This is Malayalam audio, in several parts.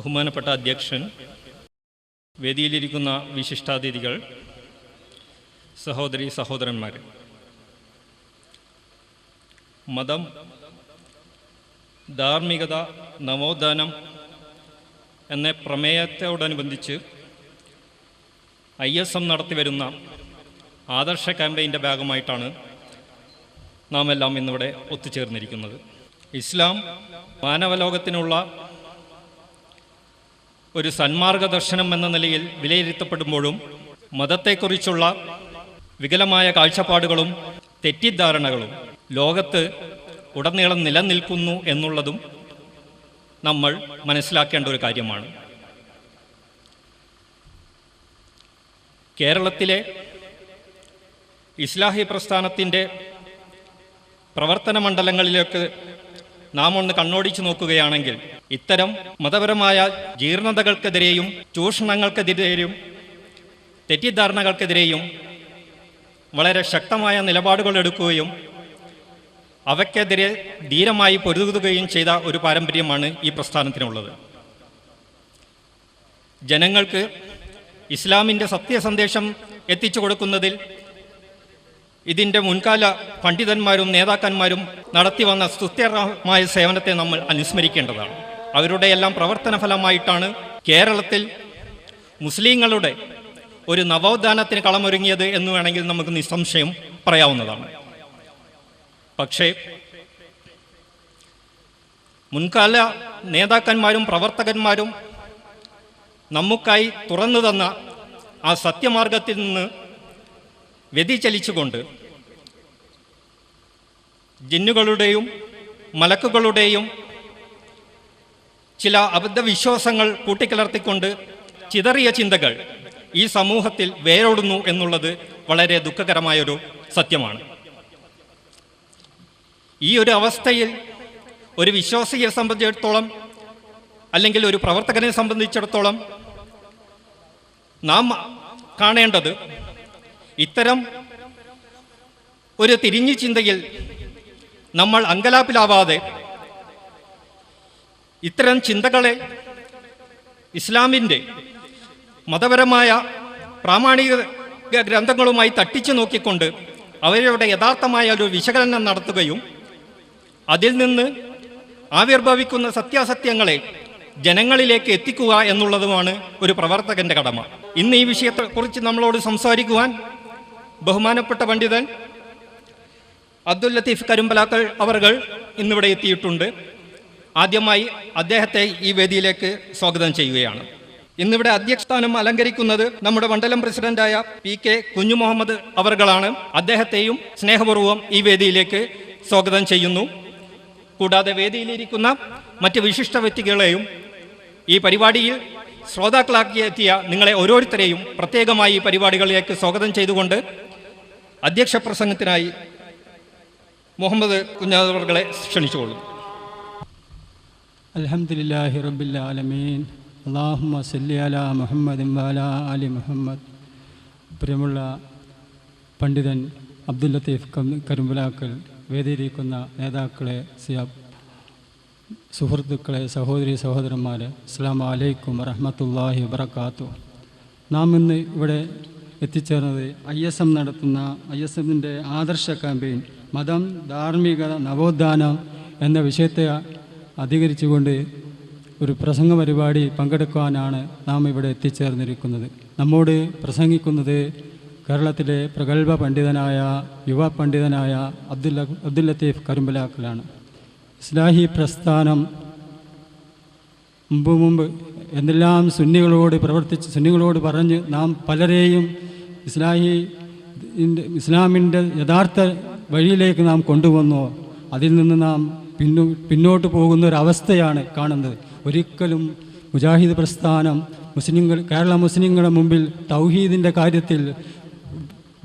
ബഹുമാനപ്പെട്ട അധ്യക്ഷൻ, വേദിയിലിരിക്കുന്ന വിശിഷ്ടാതിഥികൾ, സഹോദരി സഹോദരന്മാർ, മതം, ധാർമ്മികത, നവോത്ഥാനം എന്ന പ്രമേയത്തോടനുബന്ധിച്ച് ISM നടത്തിവരുന്ന ആദർശ ക്യാമ്പയിൻ്റെ ഭാഗമായിട്ടാണ് നാം എല്ലാം ഇന്നിവിടെ ഒത്തുചേർന്നിരിക്കുന്നത്. ഇസ്ലാം മാനവലോകത്തിനുള്ള ഒരു സന്മാർഗ ദർശനം എന്ന നിലയിൽ വിലയിരുത്തപ്പെടുമ്പോഴും മതത്തെക്കുറിച്ചുള്ള വികലമായ കാഴ്ചപ്പാടുകളും തെറ്റിദ്ധാരണകളും ലോകത്ത് ഉടനീളം നിലനിൽക്കുന്നു എന്നുള്ളതും നമ്മൾ മനസ്സിലാക്കേണ്ട ഒരു കാര്യമാണ്. കേരളത്തിലെ ഇസ്ലാഹി പ്രസ്ഥാനത്തിൻ്റെ പ്രവർത്തന മണ്ഡലങ്ങളിലേക്ക് നാം ഒന്ന് കണ്ണോടിച്ചു നോക്കുകയാണെങ്കിൽ ഇത്തരം മതപരമായ ജീർണതകൾക്കെതിരെയും ചൂഷണങ്ങൾക്കെതിരെയും തെറ്റിദ്ധാരണകൾക്കെതിരെയും വളരെ ശക്തമായ നിലപാടുകൾ എടുക്കുകയും അവയ്ക്കെതിരെ ധീരമായി പൊരുതുകയും ചെയ്ത ഒരു പാരമ്പര്യമാണ് ഈ പ്രസ്ഥാനത്തിനുള്ളത്. ജനങ്ങൾക്ക് ഇസ്ലാമിൻ്റെ സത്യസന്ദേശം എത്തിച്ചു കൊടുക്കുന്നതിൽ ഇതിൻ്റെ മുൻകാല പണ്ഡിതന്മാരും നേതാക്കന്മാരും നടത്തി വന്ന സ്തുത്യർഹമായ സേവനത്തെ നമ്മൾ അനുസ്മരിക്കേണ്ടതാണ്. അവരുടെ എല്ലാം പ്രവർത്തന ഫലമായിട്ടാണ് കേരളത്തിൽ മുസ്ലിങ്ങളുടെ ഒരു നവോത്ഥാനത്തിന് കളമൊരുങ്ങിയത് എന്ന് വേണമെങ്കിൽ നമുക്ക് നിസ്സംശയം പറയാവുന്നതാണ്. പക്ഷേ മുൻകാല നേതാക്കന്മാരും പ്രവർത്തകന്മാരും നമുക്കായി തുറന്നു തന്ന ആ സത്യമാർഗത്തിൽ നിന്ന് വ്യതിചലിച്ചുകൊണ്ട് ജിന്നുകളുടെയും മലക്കുകളുടെയും ചില അബദ്ധവിശ്വാസങ്ങൾ കൂട്ടിക്കലർത്തിക്കൊണ്ട് ചിതറിയ ചിന്തകൾ ഈ സമൂഹത്തിൽ വേരോടുന്നു എന്നുള്ളത് വളരെ ദുഃഖകരമായൊരു സത്യമാണ്. ഈ ഒരു അവസ്ഥയിൽ ഒരു വിശ്വാസിയെ സംബന്ധിച്ചിടത്തോളം അല്ലെങ്കിൽ ഒരു പ്രവർത്തകനെ സംബന്ധിച്ചിടത്തോളം നാം കാണേണ്ടത് ഇത്തരം ഒരു തിരിഞ്ഞു ചിന്തയിൽ നമ്മൾ അങ്കലാപ്പിലാവാതെ ഇത്തരം ചിന്തകളെ ഇസ്ലാമിൻ്റെ മതപരമായ പ്രാമാണിക ഗ്രന്ഥങ്ങളുമായി തട്ടിച്ചു നോക്കിക്കൊണ്ട് അവരുടെ യഥാർത്ഥമായ ഒരു വിശകലനം നടത്തുകയും അതിൽ നിന്ന് ആവിർഭവിക്കുന്ന സത്യാസത്യങ്ങളെ ജനങ്ങളിലേക്ക് എത്തിക്കുക എന്നുള്ളതുമാണ് ഒരു പ്രവർത്തകൻ്റെ കടമ. ഇന്ന് ഈ വിഷയത്തെക്കുറിച്ച് നമ്മളോട് സംസാരിക്കുവാൻ ബഹുമാനപ്പെട്ട പണ്ഡിതൻ അബ്ദുൽ ലത്തീഫ് കരുമ്പലാക്കൽ അവർകൾ ഇന്നിവിടെ എത്തിയിട്ടുണ്ട്. ആദ്യമായി അദ്ദേഹത്തെ ഈ വേദിയിലേക്ക് സ്വാഗതം ചെയ്യുകയാണ്. ഇന്നിവിടെ അധ്യക്ഷസ്ഥാനം അലങ്കരിക്കുന്നത് നമ്മുടെ മണ്ഡലം പ്രസിഡന്റായ PK കുഞ്ഞുമുഹമ്മദ് അവർകളാണ്. അദ്ദേഹത്തെയും സ്നേഹപൂർവ്വം ഈ വേദിയിലേക്ക് സ്വാഗതം ചെയ്യുന്നു. കൂടാതെ വേദിയിലിരിക്കുന്ന മറ്റ് വിശിഷ്ട വ്യക്തികളെയും ഈ പരിപാടിയിൽ ശ്രോതാക്കളാക്കി എത്തിയ നിങ്ങളെ ഓരോരുത്തരെയും പ്രത്യേകമായി ഈ പരിപാടികളിലേക്ക് സ്വാഗതം ചെയ്തുകൊണ്ട് അധ്യക്ഷ പ്രസംഗത്തിനായി മുഹമ്മദ് കുഞ്ഞാവർകളെ ക്ഷണിച്ചുകൊള്ളും. അൽഹംദുലില്ലാഹി റബ്ബിൽ ആലമീൻ. അല്ലാഹുമ്മ സല്ലി അലാ മുഹമ്മദിൻ വഅലാ ആലി മുഹമ്മദ്. പ്രിയമുള്ള പണ്ഡിതൻ അബ്ദുൽ ലത്തീഫ് കരുമ്പലാക്കൽ, വേദിയിരിക്കുന്ന നേതാക്കളെ, സുഹൃത്തുക്കളെ, സഹോദരി സഹോദരന്മാരെ, അസ്സലാമു അലൈക്കും വറഹ്മത്തുള്ളാഹി വബറകാതുഹു. നാം ഇന്ന് ഇവിടെ എത്തിച്ചേർന്നത് ISM നടത്തുന്ന ISMൻ്റെ ആദർശ ക്യാമ്പയിൻ മതം, ധാർമ്മികത, നവോത്ഥാനം എന്ന വിഷയത്തെ അധികരിച്ചുകൊണ്ട് ഒരു പ്രസംഗ പരിപാടി പങ്കെടുക്കുവാനാണ് നാം ഇവിടെ എത്തിച്ചേർന്നിരിക്കുന്നത്. നമ്മോട് പ്രസംഗിക്കുന്നത് കേരളത്തിലെ പ്രഗത്ഭ പണ്ഡിതനായ യുവ പണ്ഡിതനായ അബ്ദുൽ ലത്തീഫ് കരുമ്പലാക്കലാണ്. ഇസ്ലാഹി പ്രസ്ഥാനം മുമ്പ് എന്തെല്ലാം സുന്നികളോട് പറഞ്ഞ് നാം പലരെയും ഇസ്ലാമിൻ്റെ യഥാർത്ഥ വഴിയിലേക്ക് നാം കൊണ്ടുവന്നു. അതിൽ നിന്ന് നാം പിന്നോട്ട് പോകുന്ന ഒരവസ്ഥയാണ് കാണുന്നത്. ഒരിക്കലും മുജാഹിദ് പ്രസ്ഥാനം കേരള മുസ്ലിങ്ങളുടെ മുമ്പിൽ തൗഹീദിൻ്റെ കാര്യത്തിൽ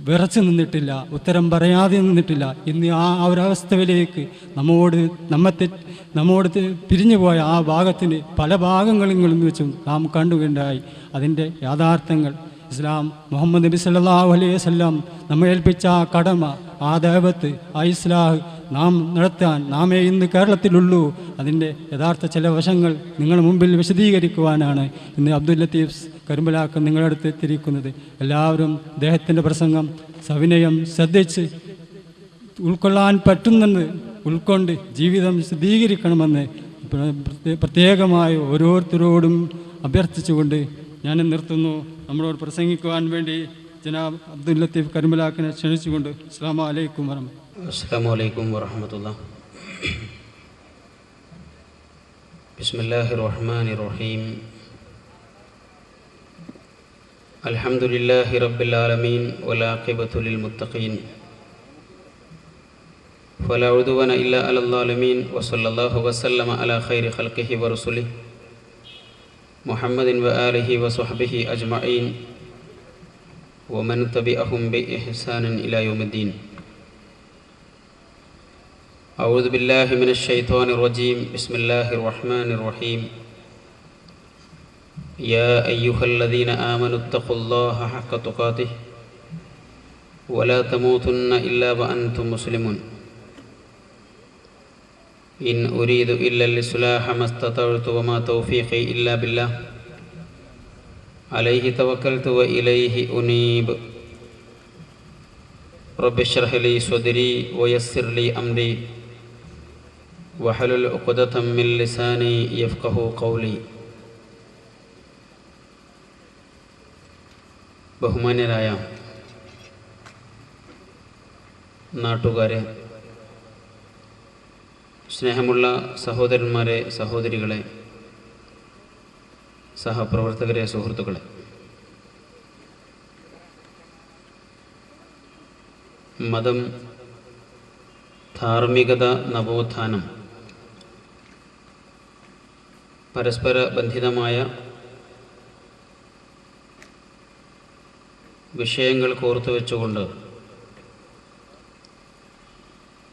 വിറച്ചു നിന്നിട്ടില്ല, ഉത്തരം പറയാതെ നിന്നിട്ടില്ല. ഇന്ന് ആ ഒരവസ്ഥയിലേക്ക് നമ്മോട് പിരിഞ്ഞു പോയ ആ ഭാഗത്തിന് പല ഭാഗങ്ങളിൽ വെച്ചും നാം കണ്ടുകണ്ടായി. അതിൻ്റെ യാഥാർത്ഥ്യങ്ങൾ ഇസ്ലാം മുഹമ്മദ് നബി സല്ലല്ലാഹു അലൈഹി വസല്ലം നമ്മെ ഏൽപ്പിച്ച ആ കടമ, ആ ദഅവത്ത്, ആ ഇസ്ലാഹ് നാം നടത്താൻ നാമേ ഇന്ന് കേരളത്തിലുള്ളൂ. അതിൻ്റെ യഥാർത്ഥ ചില വശങ്ങൾ നിങ്ങളുടെ മുമ്പിൽ വിശദീകരിക്കുവാനാണ് ഇന്ന് അബ്ദുൽ ലത്തീഫ് കരിമ്പലാക്കം നിങ്ങളുടെ അടുത്ത് എത്തിയിരിക്കുന്നത്. എല്ലാവരും അദ്ദേഹത്തിൻ്റെ പ്രസംഗം സവിനയം ശ്രദ്ധിച്ച് ഉൾക്കൊള്ളാൻ പറ്റുന്നെന്ന് ഉൾക്കൊണ്ട് ജീവിതം വിശദീകരിക്കണമെന്ന് പ്രത്യേകമായി ഓരോരുത്തരോടും അഭ്യർത്ഥിച്ചുകൊണ്ട് ഞാൻ നിർത്തുന്നു. നമ്മളോട് പ്രസംഗിക്കുവാൻ വേണ്ടി ജനാബ് അബ്ദുൽ ലത്തീഫ് കരിമ്പലാക്കിനെ ക്ഷണിച്ചുകൊണ്ട് അസ്സലാമു അലൈക്കും വറഹ്മത്തുള്ളാഹി. അസ്സലാമു അലൈക്കും വറഹ്മത്തുള്ളാഹി. ബിസ്മില്ലാഹിർ റഹ്മാനിർ റഹീം. അൽഹംദുലില്ലാഹി റബ്ബിൽ ആലമീൻ വൽ ആഖിബത്തു ലിൽ മുത്തഖീൻ ഫലാ ഉദ്വാന ഇല്ലാ അലൽ ളാലിമീൻ വസല്ലല്ലാഹു വസല്ലമ അലാ ഖൈരി ഖൽഖിഹി വറസൂലിഹി മുഹമ്മദിൻ വആലിഹി വസ്വഹ്ബിഹി അജ്മഈൻ വമൻ തബിഅഹും ബിഇഹ്സാനിൻ ഇലാ യൗമിദ്ദീൻ. അഊദു ബില്ലാഹി മിനശ് ശൈത്വാനിർ റജീം. ബിസ്മില്ലാഹിർ റഹ്മാനിർ റഹീം. യാ അയ്യുഹല്ലദീന ആമനുത്തഖുല്ലാഹ ഹഖ്ക തുഖാതിഹി വലാ തമൂതുന്ന ഇല്ലാ വഅൻതും മുസ്ലിമൂൻ. ഇൻ ഉരീദു ഇല്ലൽ ഇസ്ലാഹ മസ്തതഅ്തു വമാ തൗഫീഖി ഇല്ലാ ബില്ലാഹ് അലൈഹി തവക്കൽതു വ ഇലൈഹി ഉനീബ്. റബ്ബി ഇശ്റഹ് ലി സ്വദ്രി വയസ്സിർ ലി അംരി വഹലുൽ ഉഖ്ദതം മിൻ ലിസാനി യഫ്ഖഹു ഖൗലി. ബഹുമാന്യരായ നാട്ടുകാരെ, സ്നേഹമുള്ള സഹോദരന്മാരെ, സഹോദരികളെ, സഹപ്രവർത്തകരെ, സുഹൃത്തുക്കളെ, മതം, ധാർമ്മികത, നവോത്ഥാനം പരസ്പര ബന്ധിതമായ വിഷയങ്ങൾ കോർത്തുവെച്ചുകൊണ്ട്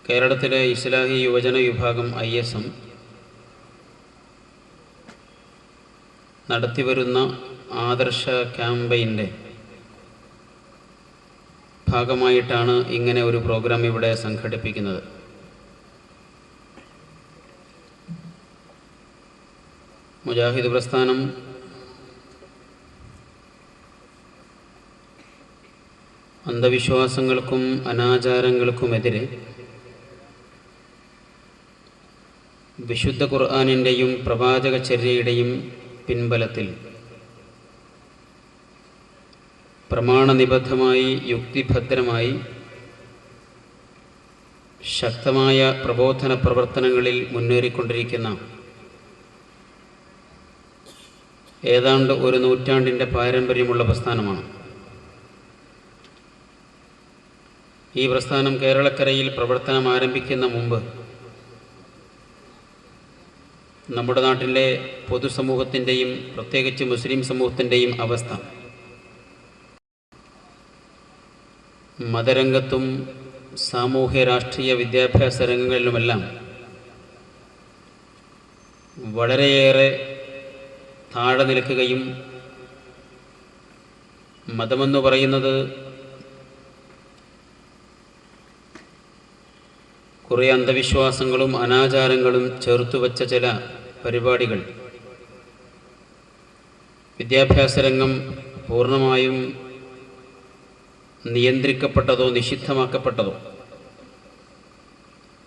കേരളത്തിലെ ഇസ്ലാഹി യുവജന വിഭാഗം ISM നടത്തിവരുന്ന ആദർശ ക്യാമ്പയിൻ്റെ ഭാഗമായിട്ടാണ് ഇങ്ങനെ ഒരു പ്രോഗ്രാം ഇവിടെ സംഘടിപ്പിക്കുന്നത്. മുജാഹിദ് പ്രസ്ഥാനം അന്ധവിശ്വാസങ്ങൾക്കും അനാചാരങ്ങൾക്കുമെതിരെ വിശുദ്ധ ഖുർആനിൻ്റെയും പ്രവാചകചര്യയുടെയും പിൻബലത്തിൽ പ്രമാണനിബദ്ധമായി യുക്തിഭദ്രമായി ശക്തമായ പ്രബോധന പ്രവർത്തനങ്ങളിൽ മുന്നേറിക്കൊണ്ടിരിക്കുന്ന ഏതാണ്ട് ഒരു നൂറ്റാണ്ടിൻ്റെ പാരമ്പര്യമുള്ള പ്രസ്ഥാനമാണ്. ഈ പ്രസ്ഥാനം കേരളക്കരയിൽ പ്രവർത്തനം ആരംഭിക്കുന്ന മുമ്പ് നമ്മുടെ നാട്ടിലെ പൊതുസമൂഹത്തിൻ്റെയും പ്രത്യേകിച്ച് മുസ്ലിം സമൂഹത്തിൻ്റെയും അവസ്ഥ മതരംഗത്തും സാമൂഹ്യ രാഷ്ട്രീയ വിദ്യാഭ്യാസ രംഗങ്ങളിലുമെല്ലാം വളരെയേറെ താഴെ നിൽക്കുകയും മതമെന്ന് പറയുന്നത് കുറേ അന്ധവിശ്വാസങ്ങളും അനാചാരങ്ങളും ചേർത്തുവച്ച ചില പരിപാടികൾ വിദ്യാഭ്യാസ രംഗം പൂർണ്ണമായും നിയന്ത്രിക്കപ്പെട്ടതോ നിഷിദ്ധമാക്കപ്പെട്ടതോ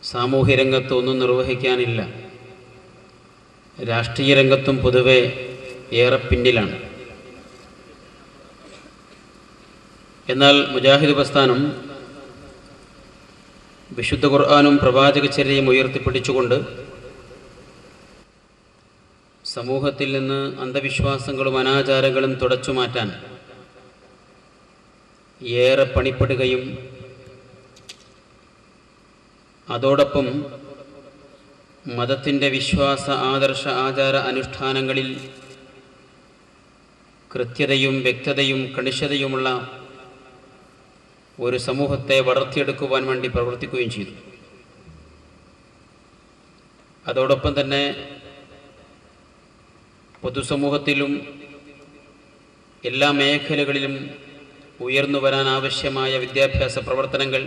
സാമൂഹ്യ രംഗത്ത് ഒന്നും നിർവഹിക്കാനില്ല. രാഷ്ട്രീയ രംഗത്തും പൊതുവെ ഏറെ പിന്നിലാണ്. എന്നാൽ മുജാഹിദ് പ്രസ്ഥാനം വിശുദ്ധ ഖുർആനും പ്രവാചകചര്യയും ഉയർത്തിപ്പിടിച്ചുകൊണ്ട് സമൂഹത്തിൽ നിന്ന് അന്ധവിശ്വാസങ്ങളും അനാചാരങ്ങളും തുടച്ചു മാറ്റാൻ ഏറെ പണിപ്പെടുകയും അതോടൊപ്പം മതത്തിൻ്റെ വിശ്വാസ ആദർശ ആചാര അനുഷ്ഠാനങ്ങളിൽ കൃത്യതയും വ്യക്തതയും കണിശതയുമുള്ള ഒരു സമൂഹത്തെ വളർത്തിയെടുക്കുവാൻ വേണ്ടി പ്രവർത്തിക്കുകയും ചെയ്തു. അതോടൊപ്പം തന്നെ പൊതുസമൂഹത്തിലും എല്ലാ മേഖലകളിലും ഉയർന്നു വരാൻ ആവശ്യമായ വിദ്യാഭ്യാസ പ്രവർത്തനങ്ങൾ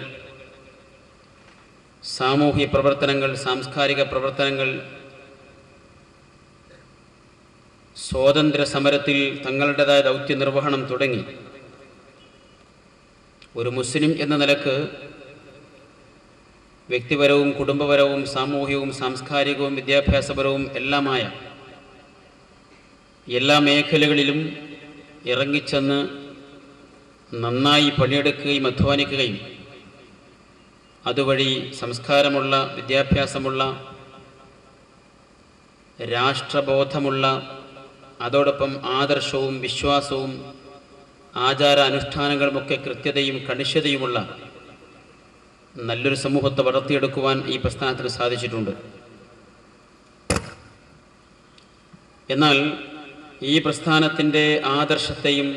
സാമൂഹ്യ പ്രവർത്തനങ്ങൾ, സാംസ്കാരിക പ്രവർത്തനങ്ങൾ, സ്വാതന്ത്ര്യ സമരത്തിൽ തങ്ങളുടേതായ ദൗത്യ നിർവഹണം തുടങ്ങി ഒരു മുസ്ലിം എന്ന നിലക്ക് വ്യക്തിപരവും കുടുംബപരവും സാമൂഹികവും സാംസ്കാരികവും വിദ്യാഭ്യാസപരവും എല്ലാമായ എല്ലാ മേഖലകളിലും ഇറങ്ങിച്ചെന്ന് നന്നായി പണിയെടുക്കുകയും അധ്വാനിക്കുകയും അതുവഴി സംസ്കാരമുള്ള, വിദ്യാഭ്യാസമുള്ള, രാഷ്ട്രബോധമുള്ള, അതോടൊപ്പം ആദർശവും വിശ്വാസവും ആചാര അനുഷ്ഠാനങ്ങളുമൊക്കെ കൃത്യതയും കണിശതയുമുള്ള നല്ലൊരു സമൂഹത്തെ വളർത്തിയെടുക്കുവാൻ ഈ പ്രസ്ഥാനത്തിന് സാധിച്ചിട്ടുണ്ട്. എന്നാൽ ഈ പ്രസ്ഥാനത്തിൻ്റെ ആദർശത്തെയും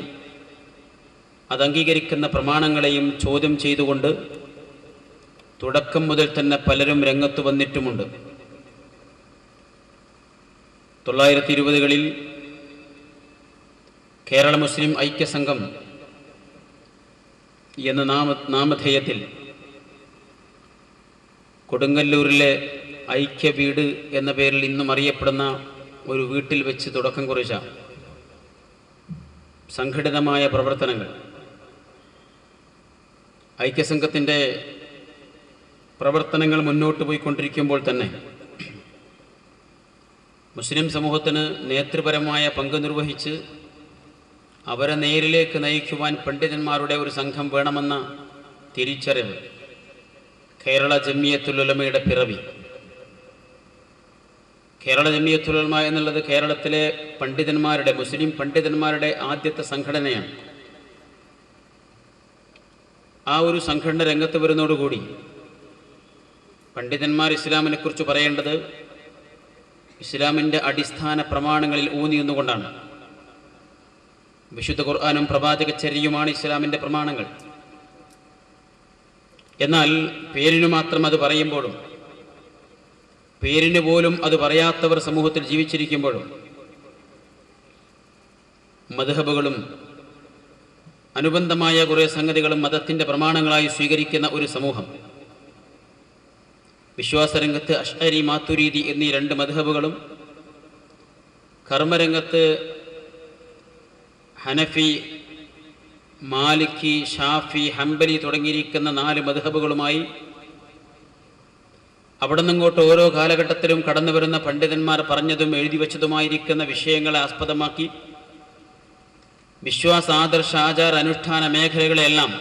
അത് അംഗീകരിക്കുന്ന പ്രമാണങ്ങളെയും ചോദ്യം ചെയ്തുകൊണ്ട് തുടക്കം മുതൽ തന്നെ പലരും രംഗത്ത് വന്നിട്ടുമുണ്ട്. 1920കളിൽ കേരള മുസ്ലിം ഐക്യസംഘം എന്ന നാമധേയത്തിൽ കൊടുങ്ങല്ലൂരിലെ ഐക്യ വീട് എന്ന പേരിൽ ഇന്നും അറിയപ്പെടുന്ന ഒരു വീട്ടിൽ വെച്ച് തുടക്കം കുറിച്ച സംഘടിതമായ പ്രവർത്തനങ്ങൾ, ഐക്യസംഘത്തിൻ്റെ പ്രവർത്തനങ്ങൾ മുന്നോട്ട് പോയിക്കൊണ്ടിരിക്കുമ്പോൾ തന്നെ മുസ്ലിം സമൂഹത്തിന് നേതൃപരമായ പങ്ക് നിർവഹിച്ച് അവരെ നേരിലേക്ക് നയിക്കുവാൻ പണ്ഡിതന്മാരുടെ ഒരു സംഘം വേണമെന്ന തിരിച്ചറിവ് കേരള ജംഇയ്യത്തുൽ ഉലമയുടെ പിറവി. കേരള ജംഇയ്യത്തുൽ ഉലമ എന്നുള്ളത് കേരളത്തിലെ പണ്ഡിതന്മാരുടെ, മുസ്ലിം പണ്ഡിതന്മാരുടെ ആദ്യത്തെ സംഘടനയാണ്. ആ ഒരു സംഘടന രംഗത്ത് വരുന്നതോടുകൂടി പണ്ഡിതന്മാർ ഇസ്ലാമിനെക്കുറിച്ച് പറയേണ്ടത് ഇസ്ലാമിൻ്റെ അടിസ്ഥാന പ്രമാണങ്ങളിൽ ഊന്നിയുന്നുകൊണ്ടാണ്. വിശുദ്ധ ഖുർആനും പ്രവാചകചര്യയുമാണ് ഇസ്ലാമിൻ്റെ പ്രമാണങ്ങൾ. എന്നാൽ പേരിനു മാത്രം അത് പറയുമ്പോഴും, പേരിന് പോലും അത് പറയാത്തവർ സമൂഹത്തിൽ ജീവിച്ചിരിക്കുമ്പോഴും, മദ്ഹബുകളും അനുബന്ധമായ കുറേ സംഗതികളും മതത്തിൻ്റെ പ്രമാണങ്ങളായി സ്വീകരിക്കുന്ന ഒരു സമൂഹം, വിശ്വാസരംഗത്ത് അശ്അരി, മാതുരീദി എന്നീ 2 മദ്ഹബുകളും, കർമ്മരംഗത്ത് ഹനഫി, മാലിക്കി, ഷാഫി, ഹംബലി തുടങ്ങിയിരിക്കുന്ന 4 മദ്ഹബുകളുമായി അവിടെ നിന്നിങ്ങോട്ട് ഓരോ കാലഘട്ടത്തിലും കടന്നു വരുന്ന പണ്ഡിതന്മാർ പറഞ്ഞതും എഴുതി വച്ചതുമായിരിക്കുന്ന വിഷയങ്ങളെ ആസ്പദമാക്കി വിശ്വാസ, ആദർശ, ആചാര, അനുഷ്ഠാന മേഖലകളെല്ലാം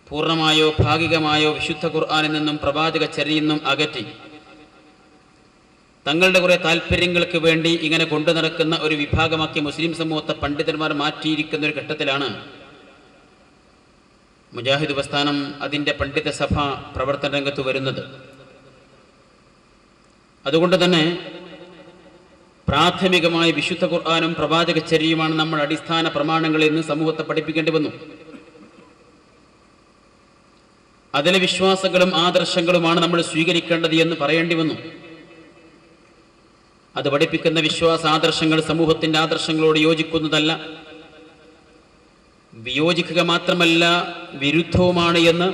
പൂർണ്ണമായോ ഭാഗികമായോ വിശുദ്ധ ഖുർആനിൽ നിന്നും പ്രവാചകചര്യയിൽ നിന്നും അകറ്റി തങ്ങളുടെ കുറേ താല്പര്യങ്ങൾക്ക് വേണ്ടി ഇങ്ങനെ കൊണ്ടു നടക്കുന്ന ഒരു വിഭാഗമാക്കി മുസ്ലിം സമൂഹത്തെ പണ്ഡിതന്മാർ മാറ്റിയിരിക്കുന്ന ഒരു ഘട്ടത്തിലാണ് മുജാഹിദ് പ്രസ്ഥാനം അതിൻ്റെ പണ്ഡിത സഭ പ്രവർത്തന രംഗത്ത് വരുന്നത്. അതുകൊണ്ട് തന്നെ പ്രാഥമികമായി വിശുദ്ധ ഖുർആനും പ്രവാചകചര്യയുമാണ് നമ്മൾ അടിസ്ഥാന പ്രമാണങ്ങളിൽ നിന്ന് സമൂഹത്തെ പഠിപ്പിക്കേണ്ടി വന്നു. അതിലെ വിശ്വാസങ്ങളും ആദർശങ്ങളുമാണ് നമ്മൾ സ്വീകരിക്കേണ്ടത് എന്ന് പറയേണ്ടി വന്നു. അത് പഠിപ്പിക്കുന്ന വിശ്വാസ ആദർശങ്ങൾ സമൂഹത്തിൻ്റെ ആദർശങ്ങളോട് യോജിക്കുന്നതല്ല, വിയോജിക്കുക മാത്രമല്ല വിരുദ്ധവുമാണ് എന്ന്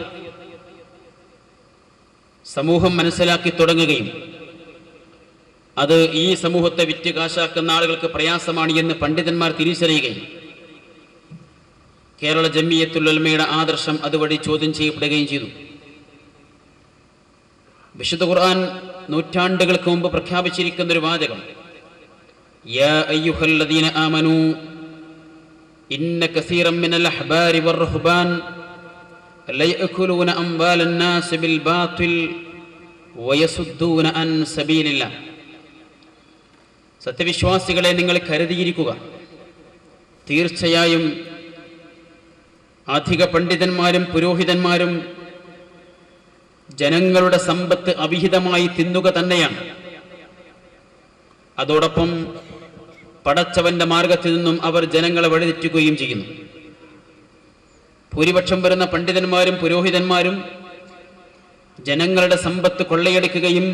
സമൂഹം മനസ്സിലാക്കി തുടങ്ങുകയും അത് ഈ സമൂഹത്തെ വിറ്റ് കാശാക്കുന്ന ആളുകൾക്ക് പ്രയാസമാണ് എന്ന് പണ്ഡിതന്മാർ തിരിച്ചറിയുകയും കേരള ജംഇയ്യത്തുൽ ഉലമയുടെ ആദർശം അതുവഴി ചോദ്യം ചെയ്യപ്പെടുകയും ചെയ്തു. വിശുദ്ധ ഖുർആൻ നൂറ്റാണ്ടുകൾക്ക് മുമ്പ് പ്രഖ്യാപിച്ചിരിക്കുന്ന ഒരു വാചകം, യാ അയ്യുഹല്ലദീന ആമനൂ ഇന്ന കസീറൻ മിനൽ അഹ്ബാരി വർ-റുഹ്ബാൻ ലയഅകുലൂന അംവാലൻ നാസ് ബിൽ ബാത്തിൽ വയസുദ്ദൂന അൻ സബീലില്ലാഹ്. സത്യവിശ്വാസികളെ നിങ്ങൾ കരുതിയിരിക്കുക, തീർച്ചയായും അധിക പണ്ഡിതന്മാരും പുരോഹിതന്മാരും ജനങ്ങളുടെ സമ്പത്ത് അവിഹിതമായി തിന്നുക തന്നെയാണ്. അതോടൊപ്പം പടച്ചവന്റെ മാർഗത്തിൽ നിന്നും അവർ ജനങ്ങളെ വഴിതെറ്റുകയും ചെയ്യുന്നു. ഭൂരിപക്ഷം വരുന്ന പണ്ഡിതന്മാരും പുരോഹിതന്മാരും ജനങ്ങളുടെ സമ്പത്ത് കൊള്ളയടിക്കുകയും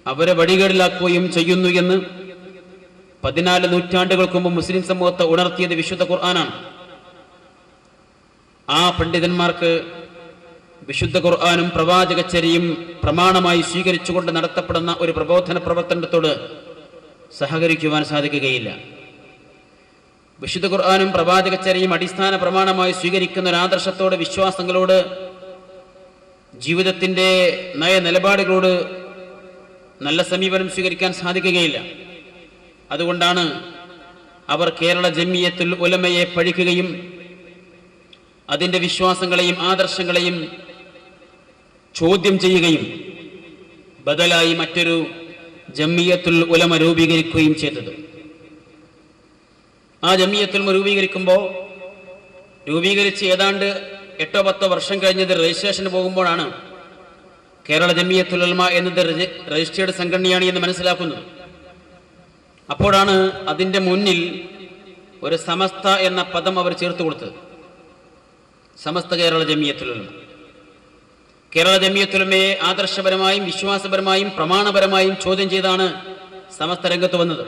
അവരെ വഴികേടിലാക്കുകയും ചെയ്യുന്നു എന്ന് 14 നൂറ്റാണ്ടുകൾക്ക് മുമ്പ് മുസ്ലിം സമൂഹത്തെ ഉണർത്തിയത് വിശുദ്ധ ഖുർആനാണ്. ആ പണ്ഡിതന്മാർക്ക് വിശുദ്ധ ഖുർആനും പ്രവാചകചര്യയും പ്രമാണമായി സ്വീകരിച്ചുകൊണ്ട് നടത്തപ്പെടുന്ന ഒരു പ്രബോധന പ്രവർത്തനത്തോട് സഹകരിക്കുവാൻ സാധിക്കുകയില്ല. വിശുദ്ധ ഖുർആനും പ്രവാചകചര്യയും അടിസ്ഥാന പ്രമാണമായി സ്വീകരിക്കുന്ന ഒരു ആദർശത്തോട്, വിശ്വാസങ്ങളോട്, ജീവിതത്തിൻ്റെ നയനിലപാടുകളോട് നല്ല സമീപനം സ്വീകരിക്കാൻ സാധിക്കുകയില്ല. അതുകൊണ്ടാണ് അവർ കേരള ജംഇയ്യത്തുൽ ഉലമയെ പഴിക്കുകയും അതിൻ്റെ വിശ്വാസങ്ങളെയും ആദർശങ്ങളെയും ചോദ്യം ചെയ്യുകയും ബദലായി മറ്റൊരു ജംഇയ്യത്തുൽ ഉലമ രൂപീകരിക്കുകയും ചെയ്തത്. ആ ജംഇയ്യത്തുൽ ഉലമ രൂപീകരിച്ച് ഏതാണ്ട് 8-10 വർഷം കഴിഞ്ഞത് രജിസ്ട്രേഷന് പോകുമ്പോഴാണ് കേരള ജംഇയ്യത്തുൽ ഉലമ എന്നത് രജിസ്റ്റേർഡ് സംഘടനയാണ് എന്ന് മനസ്സിലാക്കുന്നത്. അപ്പോഴാണ് അതിൻ്റെ മുന്നിൽ ഒരു സമസ്ത എന്ന പദം അവർ ചേർത്ത് കൊടുത്തത്. സമസ്ത കേരള ജംഇയ്യത്തുൽ ഉലമ. കേരള ജംഇയ്യത്തുൽ ഉലമയെ ആദർശപരമായും വിശ്വാസപരമായും പ്രമാണപരമായും ചോദ്യം ചെയ്താണ് സമസ്ത രംഗത്ത് വന്നത്.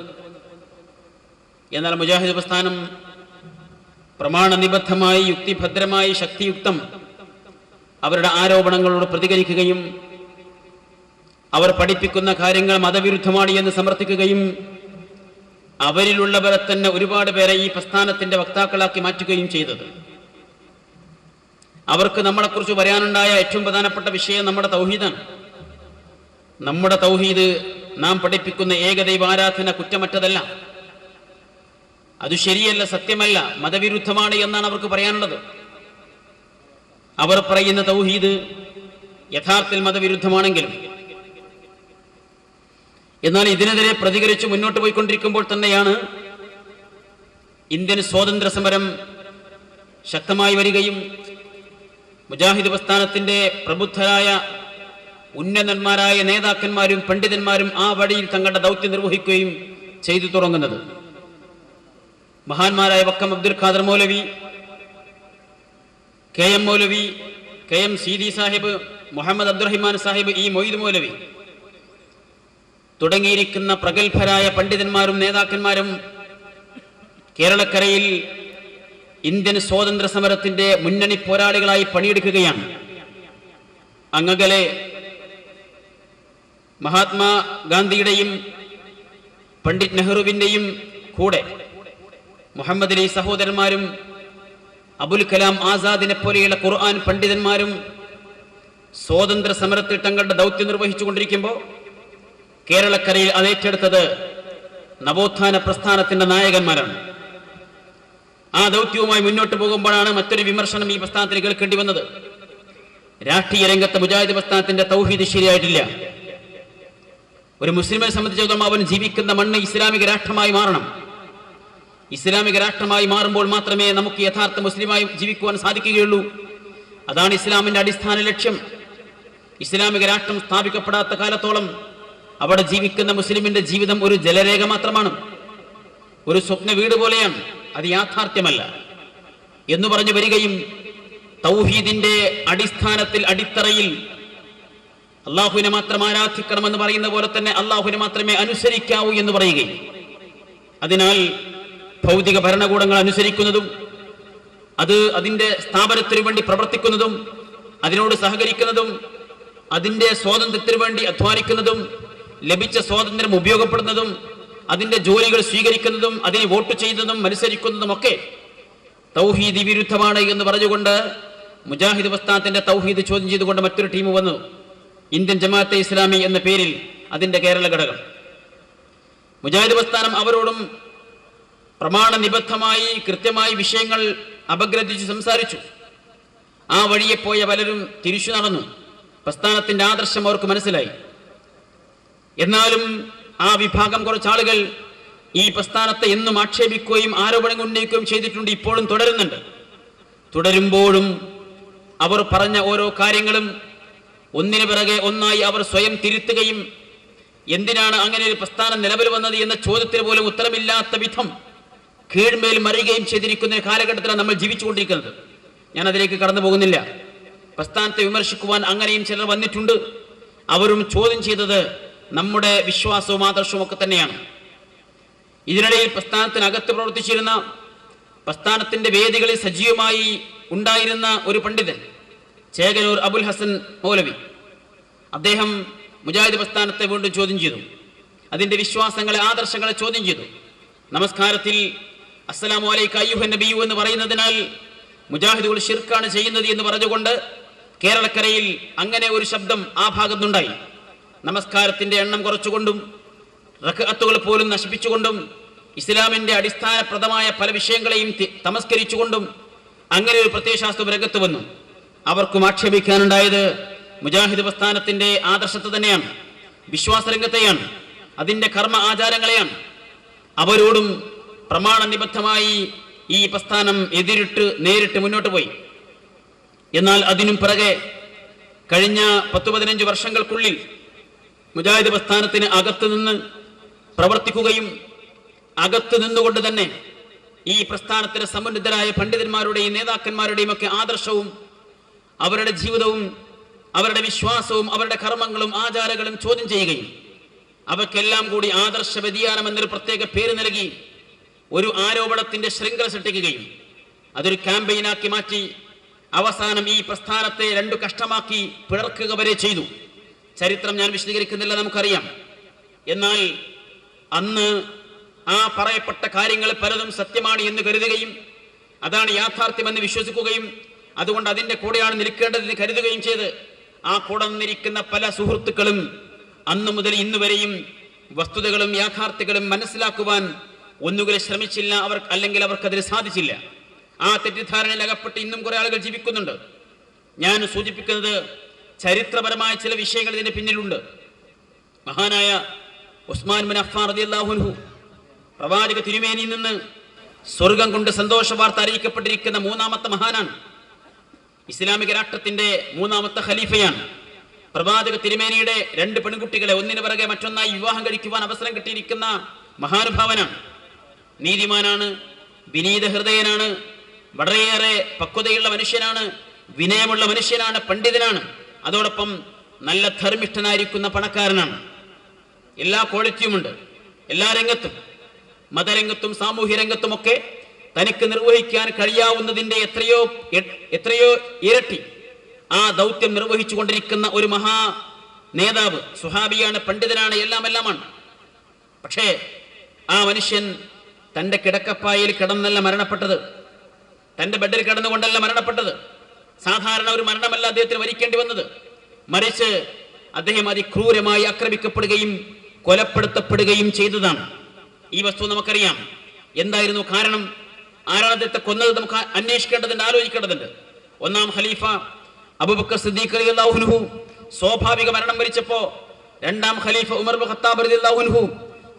എന്നാൽ മുജാഹിദ് പ്രസ്ഥാനം പ്രമാണനിബദ്ധമായി, യുക്തിഭദ്രമായി, ശക്തിയുക്തം അവരുടെ ആരോപണങ്ങളോട് പ്രതികരിക്കുകയും അവർ പഠിപ്പിക്കുന്ന കാര്യങ്ങൾ മതവിരുദ്ധമാണ് എന്ന് സമർത്ഥിക്കുകയും അവരിലുള്ളവരെ തന്നെ ഒരുപാട് പേരെ ഈ പ്രസ്ഥാനത്തിന്റെ വക്താക്കളാക്കി മാറ്റുകയും ചെയ്തത്. അവർക്ക് നമ്മളെക്കുറിച്ച് പറയാനുണ്ടായ ഏറ്റവും പ്രധാനപ്പെട്ട വിഷയം നമ്മുടെ തൗഹീദാണ്. നമ്മുടെ തൗഹീദ്, നാം പഠിപ്പിക്കുന്ന ഏകദൈവ ആരാധന കുറ്റമറ്റതല്ല, അത് ശരിയല്ല, സത്യമല്ല, മതവിരുദ്ധമാണ് എന്നാണ് അവർക്ക് പറയാനുള്ളത്. അവർ പറയുന്ന തൗഹീദ് യഥാർത്ഥത്തിൽ മതവിരുദ്ധമാണെങ്കിലും, എന്നാൽ ഇതിനെതിരെ പ്രതികരിച്ച് മുന്നോട്ട് പോയിക്കൊണ്ടിരിക്കുമ്പോൾ തന്നെയാണ് ഇന്ത്യൻ സ്വാതന്ത്ര്യ സമരം ശക്തമായി വരികയും മുജാഹിദ് പ്രസ്ഥാനത്തിന്റെ പ്രബുദ്ധരായ ഉന്നതന്മാരായ നേതാക്കന്മാരും പണ്ഡിതന്മാരും ആ വഴിയിൽ തങ്ങളുടെ ദൗത്യം നിർവഹിക്കുകയും ചെയ്തു തുടങ്ങുന്നത്. മഹാന്മാരായ വക്കം അബ്ദുൽ ഖാദർ മൗലവി, KM മൗലവി, KM സീദി സാഹിബ്, മുഹമ്മദ് അബ്ദുറഹിമാൻ സാഹിബ്, ഈ മൊയ്ദ് മൗലവി തുടങ്ങിയിരിക്കുന്ന പ്രഗത്ഭരായ പണ്ഡിതന്മാരും നേതാക്കന്മാരും കേരളക്കരയിൽ ഇന്ത്യൻ സ്വാതന്ത്ര്യ സമരത്തിന്റെ മുന്നണി പോരാളികളായി പണിയെടുക്കുകയാണ്. അങ്ങകലെ മഹാത്മാ ഗാന്ധിയുടെയും പണ്ഡിറ്റ് നെഹ്റുവിന്റെയും കൂടെ മുഹമ്മദ് അലി സഹോദരന്മാരും അബുൽ കലാം ആസാദിനെ പോലെയുള്ള ഖുർആൻ പണ്ഡിതന്മാരും സ്വാതന്ത്ര്യ സമരത്തിൽ തങ്ങളുടെ ദൗത്യം നിർവഹിച്ചു കൊണ്ടിരിക്കുമ്പോൾ കേരളക്കരയിൽ അതേറ്റെടുത്തത് നവോത്ഥാന പ്രസ്ഥാനത്തിന്റെ നായകന്മാരാണ്. ആ ദൗത്യവുമായി മുന്നോട്ട് പോകുമ്പോഴാണ് മറ്റൊരു വിമർശനം ഈ പ്രസ്ഥാനത്തിന് കേൾക്കേണ്ടി വന്നത്. രാഷ്ട്രീയ രംഗത്ത് മുജാഹിദ് പ്രസ്ഥാനത്തിന്റെ തൗഹീദ് ശരിയായിട്ടില്ല. ഒരു മുസ്ലിമെ സംബന്ധിച്ചിടത്തോളം അവൻ ജീവിക്കുന്ന മണ്ണ് ഇസ്ലാമിക രാഷ്ട്രമായി മാറണം. ഇസ്ലാമിക രാഷ്ട്രമായി മാറുമ്പോൾ മാത്രമേ നമുക്ക് യഥാർത്ഥ മുസ്ലിമായി ജീവിക്കുവാൻ സാധിക്കുകയുള്ളൂ. അതാണ് ഇസ്ലാമിന്റെ അടിസ്ഥാന ലക്ഷ്യം. ഇസ്ലാമിക രാഷ്ട്രം സ്ഥാപിക്കപ്പെടാത്ത കാലത്തോളം അവിടെ ജീവിക്കുന്ന മുസ്ലിമിന്റെ ജീവിതം ഒരു ജലരേഖ മാത്രമാണ്, ഒരു സ്വപ്ന വീട് പോലെയാണ്, അത് യാഥാർത്ഥ്യമല്ല എന്ന് പറഞ്ഞു വരികയും തൗഹീദിന്റെ അടിസ്ഥാനത്തിൽ, അടിത്തറയിൽ അള്ളാഹുവിനെ മാത്രം ആരാധിക്കണമെന്ന് പറയുന്ന പോലെ തന്നെ അള്ളാഹുവിനെ മാത്രമേ അനുസരിക്കാവൂ എന്ന് പറയുകയും, അതിനാൽ ഭൗതിക ഭരണകൂടങ്ങൾ അനുസരിക്കുന്നതും അത് അതിൻ്റെ സ്ഥാപനത്തിനു വേണ്ടി പ്രവർത്തിക്കുന്നതും അതിനോട് സഹകരിക്കുന്നതും അതിൻ്റെ സ്വാതന്ത്ര്യത്തിനു വേണ്ടി അധ്വാനിക്കുന്നതും ലഭിച്ച സ്വാതന്ത്ര്യം ഉപയോഗപ്പെടുന്നതും അതിൻ്റെ ജോലികൾ സ്വീകരിക്കുന്നതും അതിനെ വോട്ട് ചെയ്യുന്നതും മത്സരിക്കുന്നതും ഒക്കെ തൗഹീദ് വിരുദ്ധമാണ് എന്ന് പറഞ്ഞുകൊണ്ട് മുജാഹിദ് പ്രസ്ഥാനത്തിന്റെ തൗഹീദ് ചോദ്യം ചെയ്തുകൊണ്ട് മറ്റൊരു ടീം വന്നു, ഇന്ത്യൻ ജമാഅത്തെ ഇസ്ലാമി എന്ന പേരിൽ, അതിൻ്റെ കേരള ഘടകം. മുജാഹിദ് പ്രസ്ഥാനം അവരോടും പ്രമാണനിബദ്ധമായി കൃത്യമായി വിഷയങ്ങൾ അപഗ്രഥിച്ച് സംസാരിച്ചു. ആ വഴിയെ പോയ പലരും തിരിച്ചു നടന്നു. പ്രസ്ഥാനത്തിന്റെ ആദർശം അവർക്ക് മനസ്സിലായി. എന്നാലും ആ വിഭാഗം കുറച്ചാളുകൾ ഈ പ്രസ്ഥാനത്തെ എന്നും ആക്ഷേപിക്കുകയും ആരോപണങ്ങൾ ഉന്നയിക്കുകയും ചെയ്തിട്ടുണ്ട്, ഇപ്പോഴും തുടരുന്നുണ്ട്. തുടരുമ്പോഴും അവർ പറഞ്ഞ ഓരോ കാര്യങ്ങളും ഒന്നിനു പിറകെ ഒന്നായി അവർ സ്വയം തിരുത്തുകയും എന്തിനാണ് അങ്ങനെ ഒരു പ്രസ്ഥാനം നിലവിൽ വന്നത് എന്ന ചോദ്യത്തിന് പോലും ഉത്തരമില്ലാത്ത വിധം കീഴ്മേൽ മറിയുകയും ചെയ്തിരിക്കുന്ന കാലഘട്ടത്തിലാണ് നമ്മൾ ജീവിച്ചുകൊണ്ടിരിക്കുന്നത്. ഞാൻ അതിലേക്ക് കടന്നു പോകുന്നില്ല. പ്രസ്ഥാനത്തെ വിമർശിക്കുവാൻ അങ്ങനെയും ചിലർ വന്നിട്ടുണ്ട്. അവരും ചോദ്യം ചെയ്തത് നമ്മുടെ വിശ്വാസവും ആദർശവും ഒക്കെ തന്നെയാണ്. ഇതിനിടയിൽ പ്രസ്ഥാനത്തിനകത്ത് പ്രവർത്തിച്ചിരുന്ന, പ്രസ്ഥാനത്തിന്റെ വേദികളിൽ സജീവമായി ഉണ്ടായിരുന്ന ഒരു പണ്ഡിതൻ, ചേകനൂർ അബുൽ ഹസൻ മൗലവി. അദ്ദേഹം മുജാഹിദ് പ്രസ്ഥാനത്തെ വീണ്ടും ചോദ്യം ചെയ്തു. അതിൻ്റെ വിശ്വാസങ്ങളെ, ആദർശങ്ങളെ ചോദ്യം ചെയ്തു. നമസ്കാരത്തിൽ അസ്സലാമു അലൈക അയ്യുഹൻ നബിയു എന്ന് പറയുന്നതിനാൽ മുജാഹിദുകൾ ശിർക്കാണ് ചെയ്യുന്നത് എന്ന് പറഞ്ഞുകൊണ്ട് കേരളക്കരയിൽ അങ്ങനെ ഒരു ശബ്ദം ആ ഭാഗത്തുണ്ടായി. നമസ്കാരത്തിൻ്റെ എണ്ണം കുറച്ചുകൊണ്ടും റക്അത്തുകൾ പോലും നശിപ്പിച്ചുകൊണ്ടും ഇസ്ലാമിൻ്റെ അടിസ്ഥാനപ്രദമായ പല വിഷയങ്ങളെയും തമസ്കരിച്ചുകൊണ്ടും അങ്ങനെ ഒരു പ്രത്യയശാസ്ത്രം രംഗത്ത് വന്നു. അവർക്കും ആക്ഷേപിക്കാനുണ്ടായത് മുജാഹിദ് പ്രസ്ഥാനത്തിൻ്റെ ആദർശത്തെ തന്നെയാണ്, വിശ്വാസരംഗത്തെയാണ്, അതിൻ്റെ കർമ്മ ആചാരങ്ങളെയാണ്. അവരോടും പ്രമാണനിബദ്ധമായി ഈ പ്രസ്ഥാനം നേരിട്ട് മുന്നോട്ട് പോയി. എന്നാൽ അതിനും പിറകെ കഴിഞ്ഞ 10-15 വർഷങ്ങൾക്കുള്ളിൽ മുജാഹിദ് പ്രസ്ഥാനത്തിന് അകത്ത് നിന്ന് പ്രവർത്തിക്കുകയും അകത്ത് നിന്നുകൊണ്ട് തന്നെ ഈ പ്രസ്ഥാനത്തിലെ സമുന്നതരായ പണ്ഡിതന്മാരുടെയും നേതാക്കന്മാരുടെയും ഒക്കെ ആദർശവും അവരുടെ ജീവിതവും അവരുടെ വിശ്വാസവും അവരുടെ കർമ്മങ്ങളും ആചാരങ്ങളും ചോദ്യം ചെയ്യുകയും അവയ്ക്കെല്ലാം കൂടി ആദർശ വ്യതിയാനം എന്നൊരു പ്രത്യേക പേര് നൽകി ഒരു ആരോപണത്തിന്റെ ശൃംഖല സൃഷ്ടിക്കുകയും അതൊരു ക്യാമ്പയിനാക്കി മാറ്റി അവസാനം ഈ പ്രസ്ഥാനത്തെ 2 കഷ്ടമാക്കി പിളർക്കുക വരെ ചെയ്തു. ചരിത്രം ഞാൻ വിശദീകരിക്കുന്നില്ല, നമുക്കറിയാം. എന്നാൽ അന്ന് ആ പറയപ്പെട്ട കാര്യങ്ങൾ പലതും സത്യമാണ് എന്ന് കരുതുകയും അതാണ് യാഥാർത്ഥ്യമെന്ന് വിശ്വസിക്കുകയും അതുകൊണ്ട് അതിൻ്റെ കൂടെയാണ് നിൽക്കേണ്ടതെന്ന് കരുതുകയും ചെയ്ത് ആ കൂടെ നിന്നിരിക്കുന്ന പല സുഹൃത്തുക്കളും അന്നു മുതൽ ഇന്ന് വരെയും വസ്തുതകളും യാഥാർത്ഥ്യങ്ങളും മനസ്സിലാക്കുവാൻ ഒന്നുകിൽ ശ്രമിച്ചില്ല, അല്ലെങ്കിൽ അവർക്കതിന് സാധിച്ചില്ല. ആ തെറ്റിദ്ധാരണയിൽ അകപ്പെട്ട് ഇന്നും കുറെ ആളുകൾ ജീവിക്കുന്നുണ്ട്. ഞാൻ സൂചിപ്പിക്കുന്നത് ചരിത്രപരമായ ചില വിഷയങ്ങൾ ഇതിന് പിന്നിലുണ്ട്. മഹാനായ ഉസ്മാൻ ബിൻ അഫ്ഫാൻ റളിയല്ലാഹു അൻഹു പ്രവാചക തിരുമേനിയിൽ നിന്ന് സ്വർഗം കൊണ്ട് സന്തോഷ വാർത്ത അറിയിക്കപ്പെട്ടിരിക്കുന്ന 3ാമത്തെ മഹാനാണ്. ഇസ്ലാമിക രാഷ്ട്രത്തിന്റെ 3ാമത്തെ ഖലീഫയാണ്. പ്രവാചക തിരുമേനിയുടെ 2 പെൺകുട്ടികളെ ഒന്നിനു പിറകെ മറ്റൊന്നായി വിവാഹം കഴിക്കുവാൻ അവസരം കിട്ടിയിരിക്കുന്ന മഹാനുഭാവനാണ്. നീതിമാനാണ്, വിനീത ഹൃദയനാണ്, വളരെയേറെ പക്വതയുള്ള മനുഷ്യനാണ്, വിനയമുള്ള മനുഷ്യനാണ്, പണ്ഡിതനാണ്, അതോടൊപ്പം നല്ല ധർമ്മിഷ്ഠനായിരിക്കുന്ന പണക്കാരനാണ്. എല്ലാ ക്വാളിറ്റിയുമുണ്ട്. എല്ലാ രംഗത്തും, മതരംഗത്തും സാമൂഹ്യ രംഗത്തുമൊക്കെ തനിക്ക് നിർവഹിക്കാൻ കഴിയാവുന്നതിൻ്റെ എത്രയോ ഇരട്ടി ആ ദൗത്യം നിർവഹിച്ചു കൊണ്ടിരിക്കുന്ന ഒരു മഹാ നേതാവ്, സുഹാബിയാണ്, പണ്ഡിതനാണ്, എല്ലാമാണ്. പക്ഷേ ആ മനുഷ്യൻ തൻ്റെ കിടക്കപ്പായിൽ കിടന്നല്ല മരണപ്പെട്ടത്, തൻ്റെ ബെഡിൽ കിടന്നുകൊണ്ടല്ല മരണപ്പെട്ടത്. സാധാരണ ഒരു മരണമല്ല അദ്ദേഹത്തിന് വരിക്കേണ്ടി വന്നത്. മറിച്ച് അദ്ദേഹം അതിക്രൂരമായി ആക്രമിക്കപ്പെടുകയും കൊലപ്പെടുത്തപ്പെടുകയും ചെയ്തതാണ്. ഈ വസ്തു നമുക്കറിയാം. എന്തായിരുന്നു കാരണം? ആരാണ് അദ്ദേഹത്തെ കൊന്നത്? നമുക്ക് അന്വേഷിക്കേണ്ടതുണ്ട്, ആലോചിക്കേണ്ടതുണ്ട്. 1ാം ഖലീഫ അബൂബക്കർ സിദ്ദീഖ് റളിയല്ലാഹു അൻഹു സ്വാഭാവിക മരണം വരിച്ചപ്പോൾ 2ാം ഖലീഫ ഉമർ ഇബ്നു ഖത്താബ് റളിയല്ലാഹു അൻഹു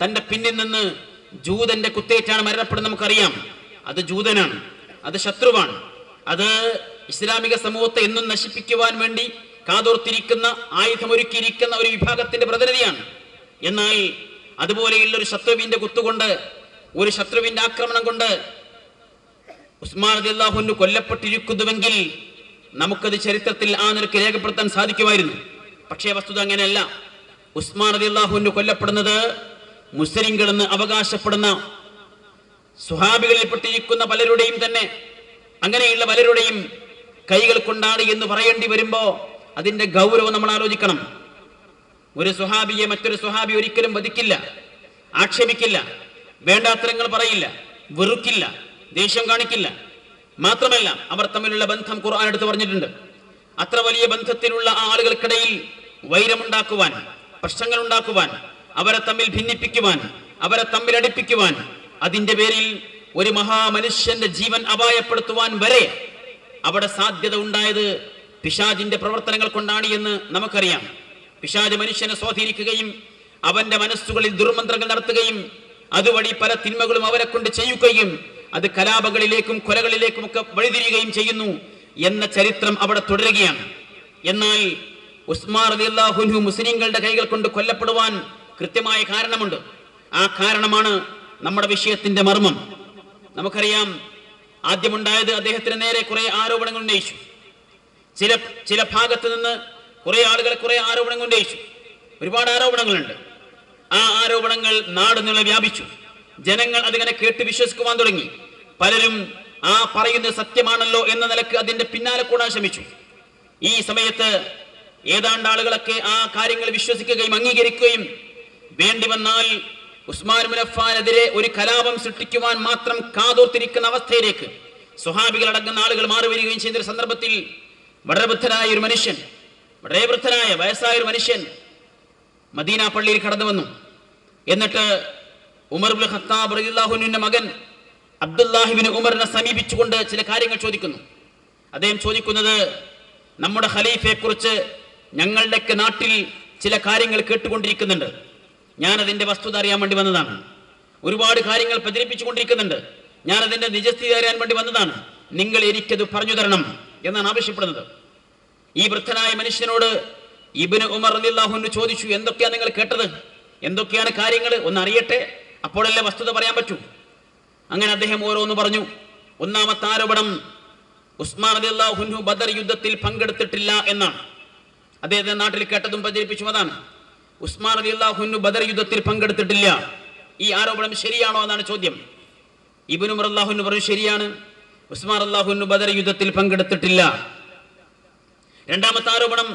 തന്റെ പിന്നിൽ നിന്ന് ജൂതന്റെ കുത്തേറ്റാണ് മരണപ്പെടുന്നത്. നമുക്കറിയാം, അത് ജൂതനാണ്, അത് ശത്രുവാണ്, അത് ഇസ്ലാമിക സമൂഹത്തെ എന്നും നശിപ്പിക്കുവാൻ വേണ്ടി കാതോർത്തിരിക്കുന്ന, ആയുധമൊരുക്കിയിരിക്കുന്ന ഒരു വിഭാഗത്തിന്റെ പ്രതിനിധിയാണ്. എന്നാൽ അതുപോലെയുള്ള ഒരു ശത്രുവിന്റെ കുത്തുകൊണ്ട്, ഒരു ശത്രുവിന്റെ ആക്രമണം കൊണ്ട് ഉസ്മാൻ റളിയല്ലാഹു അൻഹു കൊല്ലപ്പെട്ടിരിക്കുന്നുവെങ്കിൽ നമുക്കത് ചരിത്രത്തിൽ ആ നിലയ്ക്ക് രേഖപ്പെടുത്താൻ സാധിക്കുമായിരുന്നു. പക്ഷേ വസ്തുത അങ്ങനെയല്ല. ഉസ്മാൻ റളിയല്ലാഹു അൻഹു കൊല്ലപ്പെടുന്നത് മുസ്ലിംകളെന്ന് അവകാശപ്പെടുന്ന സ്വഹാബികളിൽപ്പെട്ടിരിക്കുന്ന പലരുടെയും തന്നെ, അങ്ങനെയുള്ള പലരുടെയും കൈകൾ കൊണ്ടാണ് എന്ന് പറയേണ്ടി വരുമ്പോൾ അതിന്റെ ഗൗരവം നമ്മൾ ആലോചിക്കണം. ഒരു സ്വഹാബിയെ മറ്റൊരു സ്വഹാബി ഒരിക്കലും വധിക്കില്ല, ആക്ഷേപിക്കില്ല, വേണ്ടാത്തരങ്ങൾ പറയില്ല, വെറുക്കില്ല, ദേഷ്യം കാണിക്കില്ല. മാത്രമല്ല അവർ തമ്മിലുള്ള ബന്ധം ഖുർആൻ എടുത്ത് പറഞ്ഞിട്ടുണ്ട്. അത്ര വലിയ ബന്ധത്തിലുള്ള ആളുകൾക്കിടയിൽ വൈരമുണ്ടാക്കുവാൻ, പ്രശ്നങ്ങൾ ഉണ്ടാക്കുവാൻ, അവരെ തമ്മിൽ ഭിന്നിപ്പിക്കുവാൻ, അവരെ തമ്മിൽ അടുപ്പിക്കുവാൻ, അതിന്റെ പേരിൽ ഒരു മഹാമനുഷ്യന്റെ ജീവൻ അപായപ്പെടുത്തുവാൻ വരെ അവിടെ സാധ്യത ഉണ്ടായത് പിശാചിന്റെ പ്രവർത്തനങ്ങൾ കൊണ്ടാണ് എന്ന് നമുക്കറിയാം. പിശാച് മനുഷ്യനെ സ്വാധീനിക്കുകയും അവന്റെ മനസ്സുകളിൽ ദുർമന്ത്രങ്ങൾ നടത്തുകയും അതുവഴി പല തിന്മകളും അവരെ കൊണ്ട് ചെയ്യുകയും അത് കലാപങ്ങളിലേക്കും കൊലകളിലേക്കും ഒക്കെ വഴിതിരിയുകയും ചെയ്യുന്നു എന്ന ചരിത്രം അവിടെ തുടരുകയാണ്. എന്നാൽ ഉസ്മാൻ റളിയല്ലാഹു അൻഹു മുസ്ലിങ്ങളുടെ കൈകൾ കൊണ്ട് കൊല്ലപ്പെടുവാൻ കൃത്യമായ കാരണമുണ്ട്. ആ കാരണമാണ് നമ്മുടെ വിഷയത്തിന്റെ മർമ്മം. നമുക്കറിയാം, ആദ്യമുണ്ടായത് അദ്ദേഹത്തിന് നേരെ കുറെ ആരോപണങ്ങൾ ഉന്നയിച്ചു. ചില ഭാഗത്ത് നിന്ന് കുറെ ആളുകൾ കുറെ ആരോപണങ്ങൾ ഉന്നയിച്ചു. ഒരുപാട് ആരോപണങ്ങളുണ്ട്. ആ ആരോപണങ്ങൾ നാടുനീളെ വ്യാപിച്ചു. ജനങ്ങൾ അതിങ്ങനെ കേട്ട് വിശ്വസിക്കുവാൻ തുടങ്ങി. പലരും ആ പറയുന്നത് സത്യമാണല്ലോ എന്ന നിലക്ക് അതിന്റെ പിന്നാലെ കൂടാൻ ശ്രമിച്ചു. ഈ സമയത്ത് ഏതാണ്ട് ആളുകളൊക്കെ ആ കാര്യങ്ങൾ വിശ്വസിക്കുകയും അംഗീകരിക്കുകയും വേണ്ടി വന്നാൽ ഉസ്മാൻ ഇബ്നു അഫ്ഫാനെതിരെ ഒരു കലാപം സൃഷ്ടിക്കുവാൻ മാത്രം കാതോർത്തിരിക്കുന്ന അവസ്ഥയിലേക്ക് സ്വഹാബികൾ അടങ്ങുന്ന ആളുകൾ മാറി വരികയും ചെയ്യുന്ന സന്ദർഭത്തിൽ വളരെ വൃദ്ധനായ ഒരു മനുഷ്യൻ, വളരെ വൃദ്ധനായ വയസ്സായ ഒരു മനുഷ്യൻ മദീന പള്ളിയിൽ കടന്നു വന്നു. എന്നിട്ട് ഉമർ ഇബ്നു ഖത്താബ് റളിയല്ലാഹു അൻഹുവിന്റെ മകൻ അബ്ദുല്ലാഹി ഇബ്നു ഉമറിനെ സമീപിച്ചുകൊണ്ട് ചില കാര്യങ്ങൾ ചോദിക്കുന്നു. അദ്ദേഹം ചോദിക്കുന്നത്, നമ്മുടെ ഖലീഫയെ കുറിച്ച് ഞങ്ങളുടെയൊക്കെ നാട്ടിൽ ചില കാര്യങ്ങൾ കേട്ടുകൊണ്ടിരിക്കുന്നുണ്ട്. ഞാനതിൻ്റെ വസ്തുത അറിയാൻ വേണ്ടി വന്നതാണ്. ഒരുപാട് കാര്യങ്ങൾ പ്രചരിപ്പിച്ചുകൊണ്ടിരിക്കുന്നുണ്ട്. ഞാനതിൻ്റെ നിജസ്ഥിതി അറിയാൻ വേണ്ടി വന്നതാണ്. നിങ്ങൾ എനിക്കത് പറഞ്ഞു തരണം എന്നാണ് ആവശ്യപ്പെടുന്നത്. ഈ വൃദ്ധനായ മനുഷ്യനോട് ഇബ്നു ഉമർ റളിയല്ലാഹു അൻഹു ചോദിച്ചു, എന്തൊക്കെയാണ് നിങ്ങൾ കേട്ടത്? എന്തൊക്കെയാണ് കാര്യങ്ങൾ? ഒന്ന് അറിയട്ടെ, അപ്പോഴല്ലേ വസ്തുത പറയാൻ പറ്റൂ. അങ്ങനെ അദ്ദേഹം ഓരോന്ന് പറഞ്ഞു. ഒന്നാമത്തെ ആരോപണം, ഉസ്മാൻ റളിയല്ലാഹു അൻഹു ബദർ യുദ്ധത്തിൽ പങ്കെടുത്തിട്ടില്ല എന്നാണ്. അദ്ദേഹത്തിന്റെ നാട്ടിൽ കേട്ടതും പ്രചരിപ്പിച്ചു അതാണ്. ഉസ്മാൻ റളിയല്ലാഹു അൻഹു ബദർ യുദ്ധത്തിൽ പങ്കെടുത്തിട്ടില്ല. ഈ ആരോപണം ശരിയാണോ എന്നാണ് ചോദ്യം. ഇബ്നു ഉമർ റളിയല്ലാഹു അൻഹു പറഞ്ഞു, ശരിയാണ്, ഉസ്മാൻ റളിയല്ലാഹു അൻഹു ബദർ യുദ്ധത്തിൽ പങ്കെടുത്തിട്ടില്ല. രണ്ടാമത്തെ ആരോപണം,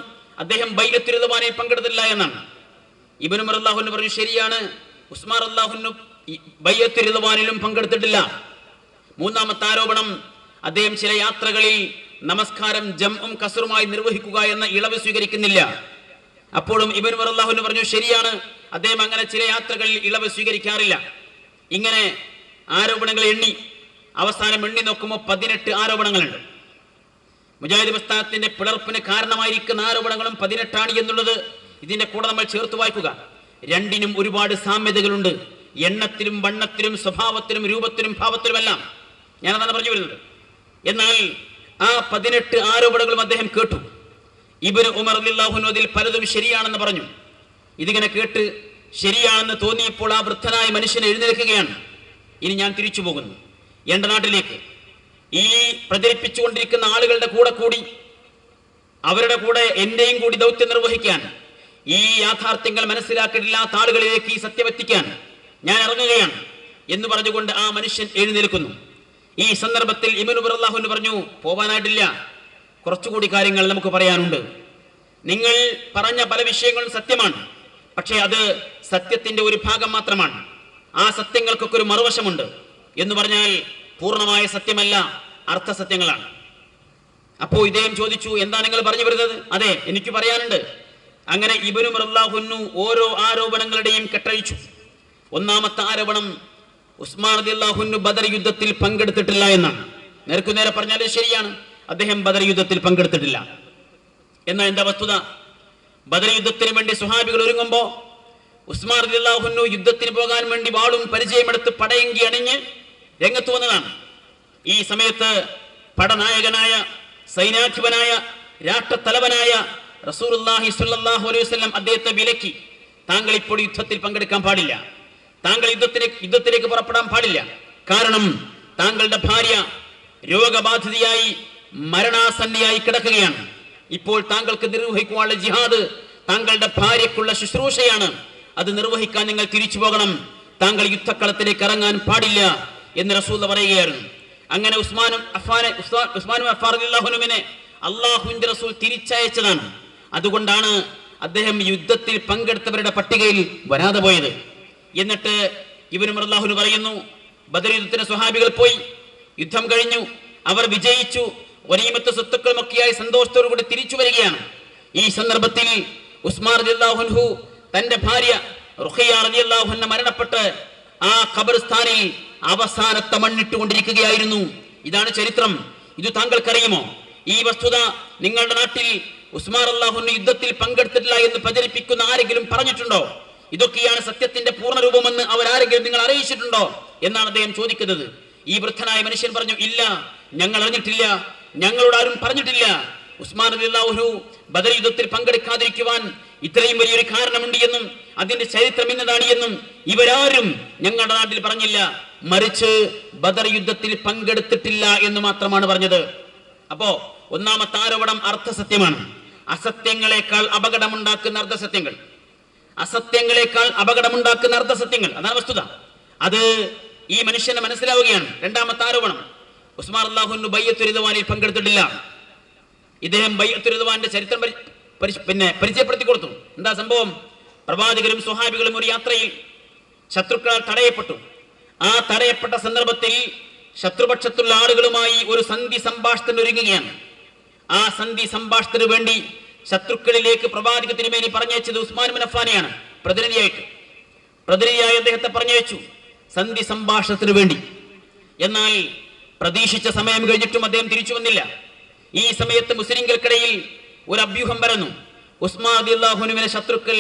അദ്ദേഹം ബൈഅത്തുർ റിദ്വാനിൽ പങ്കെടുത്തില്ല എന്നാണ്. ഇബ്നു ഉമർ റളിയല്ലാഹു അൻഹു പറഞ്ഞു, ശരിയാണ്, ഉസ്മാൻ റളിയല്ലാഹു അൻഹു ബൈഅത്തുർ റിദ്വാനിലും പങ്കെടുത്തിട്ടില്ല. മൂന്നാമത്തെ ആരോപണം, അദ്ദേഹം ചില യാത്രകളിൽ നമസ്കാരം ജംഉം കസറുമായി നിർവഹിക്കുക എന്ന ഇളവ് സ്വീകരിക്കുന്നില്ല. അപ്പോഴും ഇബ്നു ഉമർ റളിയല്ലാഹു അൻഹു പറഞ്ഞു, ശരിയാണ്, അദ്ദേഹം അങ്ങനെ ചില യാത്രകളിൽ ഇളവ് സ്വീകരിക്കാറില്ല. ഇങ്ങനെ ആരോപണങ്ങൾ എണ്ണി അവസാനം എണ്ണി നോക്കുമ്പോൾ 18 ആരോപണങ്ങളുണ്ട്. മുജാഹിദ് പ്രസ്ഥാനത്തിന്റെ പിളർപ്പിന് കാരണമായിരിക്കുന്ന ആരോപണങ്ങളും 18 എന്നുള്ളത് ഇതിന്റെ കൂടെ നമ്മൾ ചേർത്ത് വായിക്കുക. രണ്ടിനും ഒരുപാട് സാമ്യതകളുണ്ട്, എണ്ണത്തിലും വണ്ണത്തിലും സ്വഭാവത്തിലും രൂപത്തിലും ഭാവത്തിലുമെല്ലാം. ഞാനതാണ് പറഞ്ഞു വരുന്നത്. എന്നാൽ ആ 18 ആരോപണങ്ങളും അദ്ദേഹം കേട്ടു. ഇബ്നു ഉമർ റളിയല്ലാഹു അൻഹു അതിൽ പലതും ശരിയാണെന്ന് പറഞ്ഞു. ഇതിങ്ങനെ കേട്ട് ശരിയാണെന്ന് തോന്നിയപ്പോൾ ആ വൃദ്ധനായ മനുഷ്യൻ എഴുന്നേൽക്കുകയാണ്. ഇനി ഞാൻ തിരിച്ചു പോകുന്നു എൻ്റെ നാട്ടിലേക്ക്. ഈ പ്രചരിപ്പിച്ചുകൊണ്ടിരിക്കുന്ന ആളുകളുടെ കൂടെ കൂടി അവരുടെ കൂടെ എൻ്റെയും കൂടി ദൗത്യം നിർവഹിക്കാൻ, ഈ യാഥാർത്ഥ്യങ്ങൾ മനസ്സിലാക്കിയിട്ടില്ലാത്ത ആളുകളിലേക്ക് ഈ സത്യം എത്തിക്കാൻ ഞാൻ ഇറങ്ങുകയാണ് എന്ന് പറഞ്ഞുകൊണ്ട് ആ മനുഷ്യൻ എഴുന്നേൽക്കുന്നു. ഈ സന്ദർഭത്തിൽ ഇബ്നു ഉമർ റളിയല്ലാഹു അൻഹു പറഞ്ഞു, പോവാനായിട്ടില്ല, കുറച്ചുകൂടി കാര്യങ്ങൾ നമുക്ക് പറയാനുണ്ട്. നിങ്ങൾ പറഞ്ഞ പല വിഷയങ്ങളും സത്യമാണ്, പക്ഷേ അത് സത്യത്തിന്റെ ഒരു ഭാഗം മാത്രമാണ്. ആ സത്യങ്ങൾക്കൊക്കെ ഒരു മറുവശമുണ്ട്. എന്ന് പറഞ്ഞാൽ പൂർണ്ണമായ സത്യമല്ല, അർത്ഥസത്യങ്ങളാണ്. അപ്പോൾ ഇദ്ദേഹം ചോദിച്ചു, എന്താ നിങ്ങൾ പറഞ്ഞു വരുന്നത്? അതെ, എനിക്ക് പറയാനുണ്ട്. അങ്ങനെ ഇബ്നു ഉമർ റളിയല്ലാഹു അൻഹു ഓരോ ആരോപണങ്ങളുടെയും കെട്ടഴിച്ചു. ഒന്നാമത്തെ ആരോപണം, ഉസ്മാൻ റളിയല്ലാഹു അൻഹു ബദർ യുദ്ധത്തിൽ പങ്കെടുത്തിട്ടില്ല എന്നാണ്. നേർക്കുനേരെ പറഞ്ഞാൽ ശരിയാണ്, അദ്ദേഹം ബദർ യുദ്ധത്തിൽ പങ്കെടുത്തിട്ടില്ല. എന്നാൽ എന്താ വസ്തുത? ബദർ യുദ്ധത്തിന് വേണ്ടി സ്വഹാബികൾ ഒരുങ്ങുമ്പോൾ ഉസ്മാൻ റളിയല്ലാഹു അൻഹു യുദ്ധത്തിന് പോകാൻ വേണ്ടി വാളും പരിചയമെടുത്ത് പടയങ്കി അണിഞ്ഞ് രംഗത്ത് വന്നതാണ്. ഈ സമയത്ത് പടനായകനായ, സൈന്യാധിപനായ, രാഷ്ട്രത്തലവനായ റസൂലുള്ളാഹി സ്വല്ലല്ലാഹു അലൈഹി വസല്ലം അദ്ദേഹത്തെ വിലക്കി, താങ്കൾ ഇപ്പോൾ യുദ്ധത്തിൽ പങ്കെടുക്കാൻ പാടില്ല, താങ്കൾ യുദ്ധത്തിലേക്ക് പുറപ്പെടാൻ പാടില്ല. കാരണം താങ്കളുടെ ഭാര്യ രോഗബാധിതയായി മരണാസന്നയായി കിടക്കുകയാണ്. ഇപ്പോൾ താങ്കൾക്ക് നിർവഹിക്കുവാനുള്ള ജിഹാദ് താങ്കളുടെ ഭാര്യക്കുള്ള ശുശ്രൂഷയാണ്. അത് നിർവഹിക്കാൻ നിങ്ങൾ തിരിച്ചു പോകണം, താങ്കൾ യുദ്ധക്കളത്തിലേക്ക് ഇറങ്ങാൻ പാടില്ല എന്ന് റസൂൽ പറയുകയായിരുന്നു. അങ്ങനെ ഉസ്മാൻ അഫ്ഫാൻ റളിയല്ലാഹു അൻഹുവിനെ അല്ലാഹുവിന്റെ റസൂൽ തിരിച്ചയച്ചതാണ്. അതുകൊണ്ടാണ് അദ്ദേഹം യുദ്ധത്തിൽ പങ്കെടുത്തവരുടെ പട്ടികയിൽ വരാതെ പോയത്. എന്നിട്ട് ഇബ്നു ഉമർ റളിയല്ലാഹു അൻഹു പറയുന്നു, ബദർ യുദ്ധത്തിന് സ്വഹാബികൾ പോയി, യുദ്ധം കഴിഞ്ഞു, അവർ വിജയിച്ചു, ഗനീമത്ത് സ്വത്തുക്കളുമൊക്കെയായി സന്തോഷത്തോടു കൂടി തിരിച്ചു വരികയാണ്. ഈ സന്ദർഭത്തിൽ ഉസ്മാൻ റളിയല്ലാഹു അൻഹു തന്റെ ഭാര്യ റുഖിയ റളിയല്ലാഹു അൻഹ മരണപ്പെട്ട് ആ ഖബർസ്ഥാനിൽ അവസാനത്തെ മണ്ണിട്ടുകൊണ്ടിരിക്കുകയായിരുന്നു. ഇതാണ് ചരിത്രം. ഇത് താങ്കൾക്കറിയുമോ? ഈ വസ്തുത നിങ്ങളുടെ നാട്ടിൽ ഉസ്മാൻ റളിയല്ലാഹു അൻഹു യുദ്ധത്തിൽ പങ്കെടുത്തിട്ടില്ല എന്ന് പ്രചരിപ്പിക്കുന്ന ആരെങ്കിലും പറഞ്ഞിട്ടുണ്ടോ? ഇതൊക്കെയാണ് സത്യത്തിന്റെ പൂർണ്ണരൂപമെന്ന് അവരാരെങ്കിലും നിങ്ങൾ അറിയിച്ചിട്ടുണ്ടോ എന്നാണ് അദ്ദേഹം ചോദിക്കുന്നത്. ഈ വൃദ്ധനായ മനുഷ്യൻ പറഞ്ഞു, ഇല്ല, ഞങ്ങൾ അറിഞ്ഞിട്ടില്ല, ഞങ്ങളോട് ആരും പറഞ്ഞിട്ടില്ല. ഉസ്മാൻ റളിയല്ലാഹു അൻഹു ബദർ യുദ്ധത്തിൽ പങ്കെടുക്കാതിരിക്കുവാൻ ഇത്രയും വലിയൊരു കാരണമുണ്ട് എന്നും അതിന്റെ ചരിത്രം എന്നതാണ് എന്നും ഇവരാരും ഞങ്ങളുടെ നാട്ടിൽ പറഞ്ഞില്ല. മറിച്ച് ബദർ യുദ്ധത്തിൽ പങ്കെടുത്തിട്ടില്ല എന്ന് മാത്രമാണ് പറഞ്ഞത്. അപ്പോ ഒന്നാമത്തെ ആരോപണം അർത്ഥസത്യമാണ്. അസത്യങ്ങളെക്കാൾ അപകടമുണ്ടാക്കുന്ന അർദ്ധസത്യങ്ങൾ, അസത്യങ്ങളെക്കാൾ അപകടമുണ്ടാക്കുന്ന അർദ്ധസത്യങ്ങൾ, അതാണ് വസ്തുത. അത് ഈ മനുഷ്യനെ മനസ്സിലാവുകയാണ്. രണ്ടാമത്തെ ആരോപണം, ഉസ്മാൻ റളിയല്ലാഹു അൻഹു ബൈഅത്തുർ റിദ്വാനിൽ പങ്കെടുത്തിട്ടില്ല. ഇദ്ദേഹം ബൈഅത്തുർ റിദ്വാന്റെ ചരിത്രം പരിചയപ്പെടുത്തി കൊടുത്തു. എന്താ സംഭവം? പ്രവാചകരും സ്വഹാബികളും ഒരു യാത്രയിൽ ശത്രുക്കളാൽ തടയപ്പെട്ടു. ആ തടയപ്പെട്ട സന്ദർഭത്തിൽ ശത്രുപക്ഷത്തുള്ള ആളുകളുമായി ഒരു സന്ധി സംഭാഷണത്തിന് ഒരുങ്ങുകയാണ്. ആ സന്ധി സംഭാഷണത്തിന് വേണ്ടി ശത്രുക്കളിലേക്ക് പ്രവാചക തിരുമേനി പറഞ്ഞയച്ചത് ഉസ്മാൻ ബിൻ അഫ്ഫാനെയാണ്. പ്രതിനിധിയായി അദ്ദേഹത്തെ പറഞ്ഞയച്ചു സന്ധി സംഭാഷണത്തിന് വേണ്ടി. എന്നാൽ പ്രതീക്ഷിച്ച സമയം കഴിഞ്ഞിട്ടും അദ്ദേഹം തിരിച്ചു വന്നില്ല. ഈ സമയത്ത് മുസ്ലിംകൾക്കിടയിൽ ഒരു അഭ്യൂഹം പരന്നു, ഉസ്മാൻ റളിയല്ലാഹു അൻഹുവിനെ ശത്രുക്കൾ